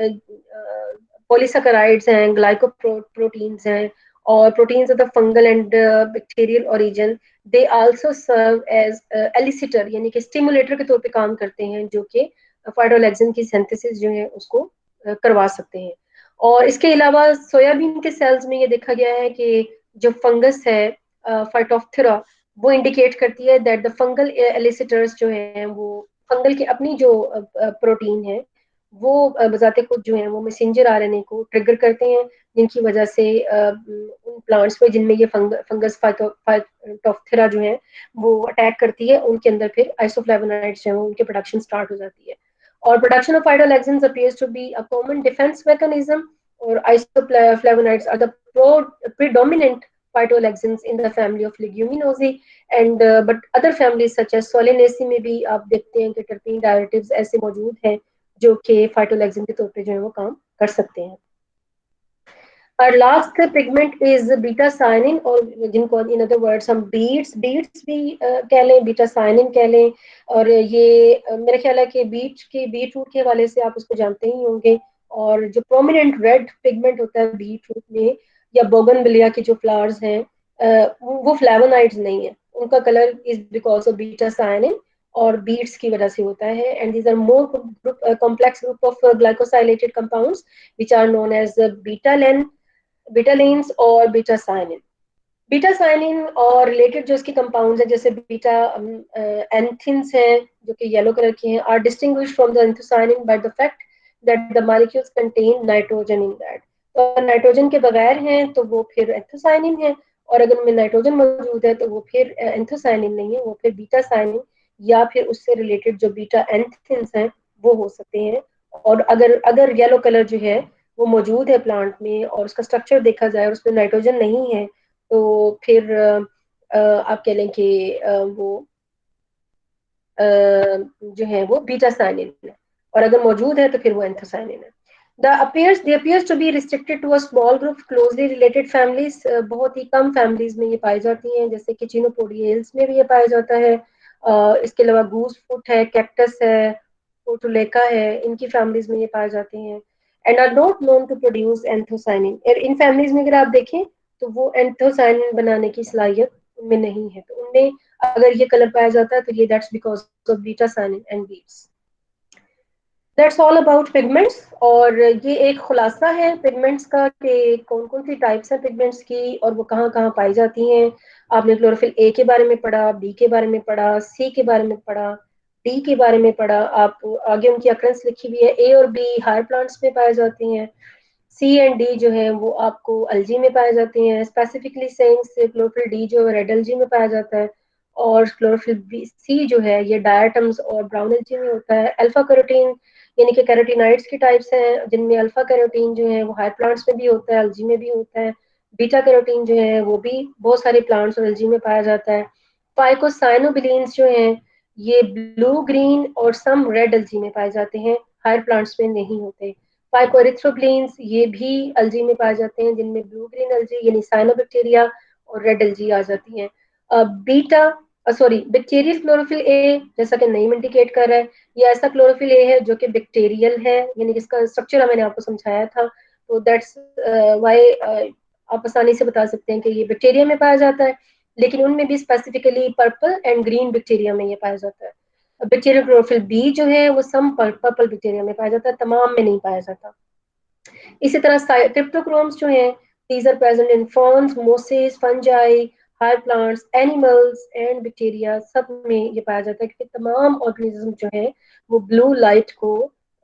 पॉलीसैकेराइड्स हैं, ग्लाइकोप्रोटीन्स हैं, और proteins of the fungal and bacterial origin, they also serve as elicitor यानी कि स्टिमुलेटर के तौर पे काम करते हैं, जो कि फाइटोलैक्सिन की सिंथेसिस जो है उसको करवा सकते हैं। और इसके अलावा सोयाबीन के सेल्स में ये देखा गया है कि जो फंगस है फाइटोप्थेरा, वो इंडिकेट करती है दैट द फंगल एलिसिटर्स जो हैं वो फंगल की अपनी जो प्रोटीन है वो बजाते खुद जो है वो मैसेंजर आरएनए को ट्रिगर करते हैं, जिनकी वजह से उन प्लांट्स पे जिनमें ये फंगस फाइटोप्थेरा जो है वो अटैक करती है, उनके अंदर फिर आइसोफ्लेवोनाइड्स जो है उनकी प्रोडक्शन स्टार्ट हो जाती है। और production of phytoalexins appears to be a common defence mechanism, और isoflavonoids are the predominant phytolexins in the family of leguminosae, and but other families such as solanaceae में भी आप देखते हैं कि terpene derivatives ऐसे मौजूद हैं जो कि फाइटोलैक्सिन के तौर पे जो है वो काम कर सकते हैं। और last pigment is beta cyanin, और जिनको इन अदर वर्ड्स हम बीट्स भी कह लें, बीटा साइनिन कह लें। और ये मेरा ख्याल है कि बीट रूट के हवाले से आप उसको जानते ही होंगे। और जो प्रोमिनेंट रेड पिगमेंट होता है बीट रूट में या बोगनविलिया के जो फ्लावर्स हैं वो फ्लेवोनाइड्स नहीं है, उनका colour is because of betacyanin और बीट्स की वजह से होता है। And these are more complex group of glycosylated compounds which are known as betalains और बीटा साइनिन। बीटा साइनिन और रिलेटेड जो इसके कंपाउंड्स हैं जैसे बीटा एंथिन्स हैं जो कि येलो कलर के हैं, are distinguished from the anthocyanin by the fact that the molecules contain nitrogen in that. तो नाइट्रोजन के बगैर हैं तो वो फिर एंथोसाइनिन है, और अगर उनमें नाइट्रोजन मौजूद है तो वो फिर एंथोसाइनिन नहीं है, वो फिर बीटा साइनिन या फिर उससे रिलेटेड जो बीटा एंथिन्स हैं वो हो सकते हैं। और अगर अगर येलो कलर जो है वो मौजूद है प्लांट में और उसका स्ट्रक्चर देखा जाए और उसमें नाइट्रोजन नहीं है, तो फिर आप कह लें कि वो जो है वो बीटा साइनिन है, और अगर मौजूद है तो फिर वो एंथोसाइनिन है। They appears to be restricted to a small group closely related families, बहुत ही कम फैमिलीज में ये पाई जाती हैं, जैसे कि चिनोपोडियल्स में भी ये पाया जाता है। इसके अलावा गूस फुट है, कैक्टस है, पोर्टुलेका है, इनकी फैमिलीज में ये पाए जाते हैं। And are not known to produce anthocyanin. इन फैमिलीज में अगर आप देखें तो वो एंथोसाइनिन बनाने की सलाहियत उनमें नहीं है, तो उनमें अगर ये कलर पाया जाता है तो ये that's because of betacyanin and beets. That's all about pigments. और ये एक खुलासा है पिगमेंट्स का कि कौन कौन सी टाइप्स हैं पिगमेंट्स की और वो कहाँ कहाँ पाई जाती हैं। आपने क्लोरोफिल ए के बारे में पढ़ा, बी के बारे में पढ़ा, सी के बारे में पढ़ा, डी के बारे में पढ़ा। आप आगे उनकी अक्रेंस लिखी हुई है, ए और बी हायर प्लांट्स में पाए जाते हैं, सी एंड डी जो है वो आपको अल्जी में पाए जाते हैं। स्पेसिफिकली सेइंग क्लोरोफिल डी जो रेड अल्जी में पाया जाता है, और क्लोरोफिल सी जो है ये डायटम्स और ब्राउन अल्जी में होता है। अल्फा कैरोटीन यानी कि कैरोटीनॉइड्स की टाइप्स हैं जिनमें अल्फा कैरोटीन जो है वो हायर प्लांट्स में भी होता है, अल्जी में भी होता है। बीटा कैरोटीन जो है वो भी बहुत सारे प्लांट्स और अल्जी में पाया जाता है। फाइकोसाइनोबिलीन्स जो हैं ये ब्लू ग्रीन और सम रेड अल्जी में पाए जाते हैं, हायर प्लांट्स में नहीं होते। फाइकोएरिथ्रोब्लिन्स ये भी अल्जी में पाए जाते हैं जिनमें ब्लू ग्रीन अल्जी यानी साइनोबैक्टीरिया और रेड अल्जी आ जाती हैं। बैक्टीरियल क्लोरोफिल ए जैसा कि नेम इंडिकेट कर रहा है, ये ऐसा क्लोरोफिल ए है जो कि बैक्टीरियल है, यानी जिसका स्ट्रक्चर मैंने आपको समझाया था। तो दैट्स वाई आप आसानी से बता सकते हैं कि ये बैक्टीरिया में पाया जाता है, लेकिन उनमें भी specifically purple and green bacteria में ये पाया जाता है। बैक्टीरियल क्लोरोफिल बी जो है वो सम पर्पल बैक्टीरिया में पाया जाता है, तमाम में नहीं पाया जाता। इसी तरह क्रिप्टोक्रोम्स जो हैं these are present in ferns, mosses, fungi, higher plants, animals and bacteria, सब में ये पाया जाता है कि तमाम ऑर्गेनिज्म जो है वो ब्लू लाइट को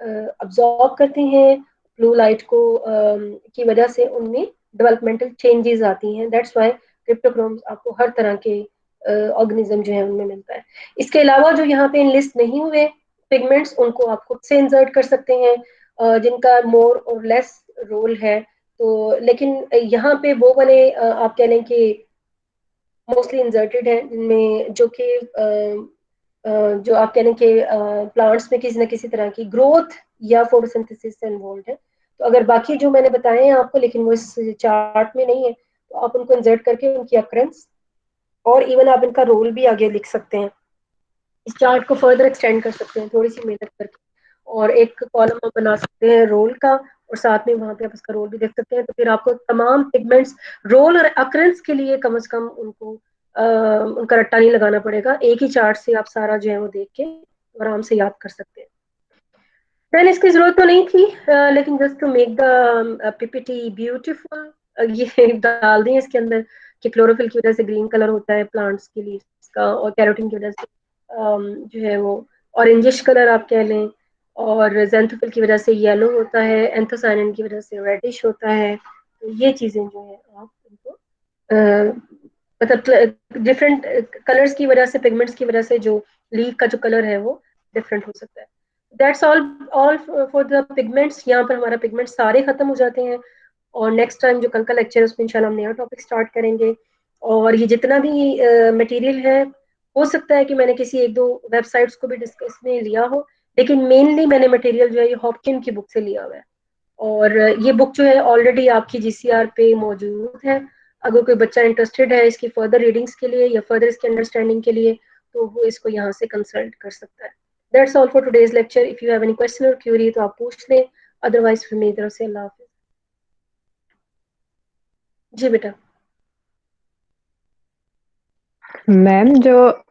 अब्जॉर्ब करते हैं। ब्लू लाइट को की वजह से उनमें डेवलपमेंटल चेंजेस आती हैं। दैट्स वाई क्रिप्टोक्रोम्स आपको हर तरह के ऑर्गेनिज्म जो है उनमें मिलता है। इसके अलावा जो यहाँ पे लिस्ट नहीं हुए पिगमेंट्स उनको आप खुद से इंसर्ट कर सकते हैं, जिनका मोर और लेस रोल है। तो लेकिन यहाँ पे वो वाले आप कह लें कि मोस्टली इंसर्टेड हैं, जिनमें जो कि जो आप कह लें कि प्लांट्स में किसी न किसी तरह की ग्रोथ या फोटोसिंथेसिस से इन्वॉल्व है। तो अगर बाकी जो मैंने बताए हैं आपको, लेकिन वो इस चार्ट में नहीं है, तो आप उनको इंसर्ट करके उनकी अक्रेंस और इवन आप इनका रोल भी आगे लिख सकते हैं। इस चार्ट को फर्दर एक्सटेंड कर सकते हैं थोड़ी सी मेहनत करके, और एक कॉलम आप बना सकते हैं रोल का, और साथ में वहां पे आप उसका रोल भी देख सकते हैं। तो फिर आपको तमाम पिगमेंट्स रोल और अक्रेंस के लिए कम से कम उनको उनका रट्टा नहीं लगाना पड़ेगा, एक ही चार्ट से आप सारा जो है वो देख के आराम से याद कर सकते हैं। देन इसकी जरूरत तो नहीं थी, लेकिन just to make the PPT beautiful ये डाल दें इसके अंदर कि क्लोरोफिल की वजह से ग्रीन कलर होता है प्लांट्स के लिए इसका, और कैरोटीन की वजह से जो है वो ऑरेंजिश कलर आप कह लें, और जेंथोफिल की वजह से येलो होता है, एंथोसायनिन की वजह से रेडिश होता है। तो ये चीजें जो है आप इनको मतलब डिफरेंट कलर्स की वजह से, पिगमेंट्स की वजह से जो लीफ का जो कलर है वो डिफरेंट हो सकता है। That's all for the pigments. यहाँ पर हमारा पिगमेंट सारे खत्म हो जाते हैं, और नेक्स्ट टाइम जो कल का लेक्चर है उसमें इंशाल्लाह हम नया टॉपिक स्टार्ट करेंगे। और ये जितना भी मटेरियल है, हो सकता है कि मैंने किसी एक दो वेबसाइट्स को भी डिस्कस में लिया हो, लेकिन मेनली मैंने मटेरियल जो है ये हॉपकिन की बुक से लिया हुआ है। और ये बुक जो है ऑलरेडी आपकी जीसीआर पे मौजूद है। अगर कोई बच्चा इंटरेस्टेड है इसकी फर्दर रीडिंग्स के लिए या फर्दर इसकी अंडरस्टैंडिंग के लिए, तो वो इसको यहाँ से कंसल्ट कर सकता है। That's all for today's lecture. If you have any question और क्यूरी तो आप पूछ लें, अदरवाइज फिर मेरी तरफ से अल्लाह हाफिज। जी बेटा। मैम जो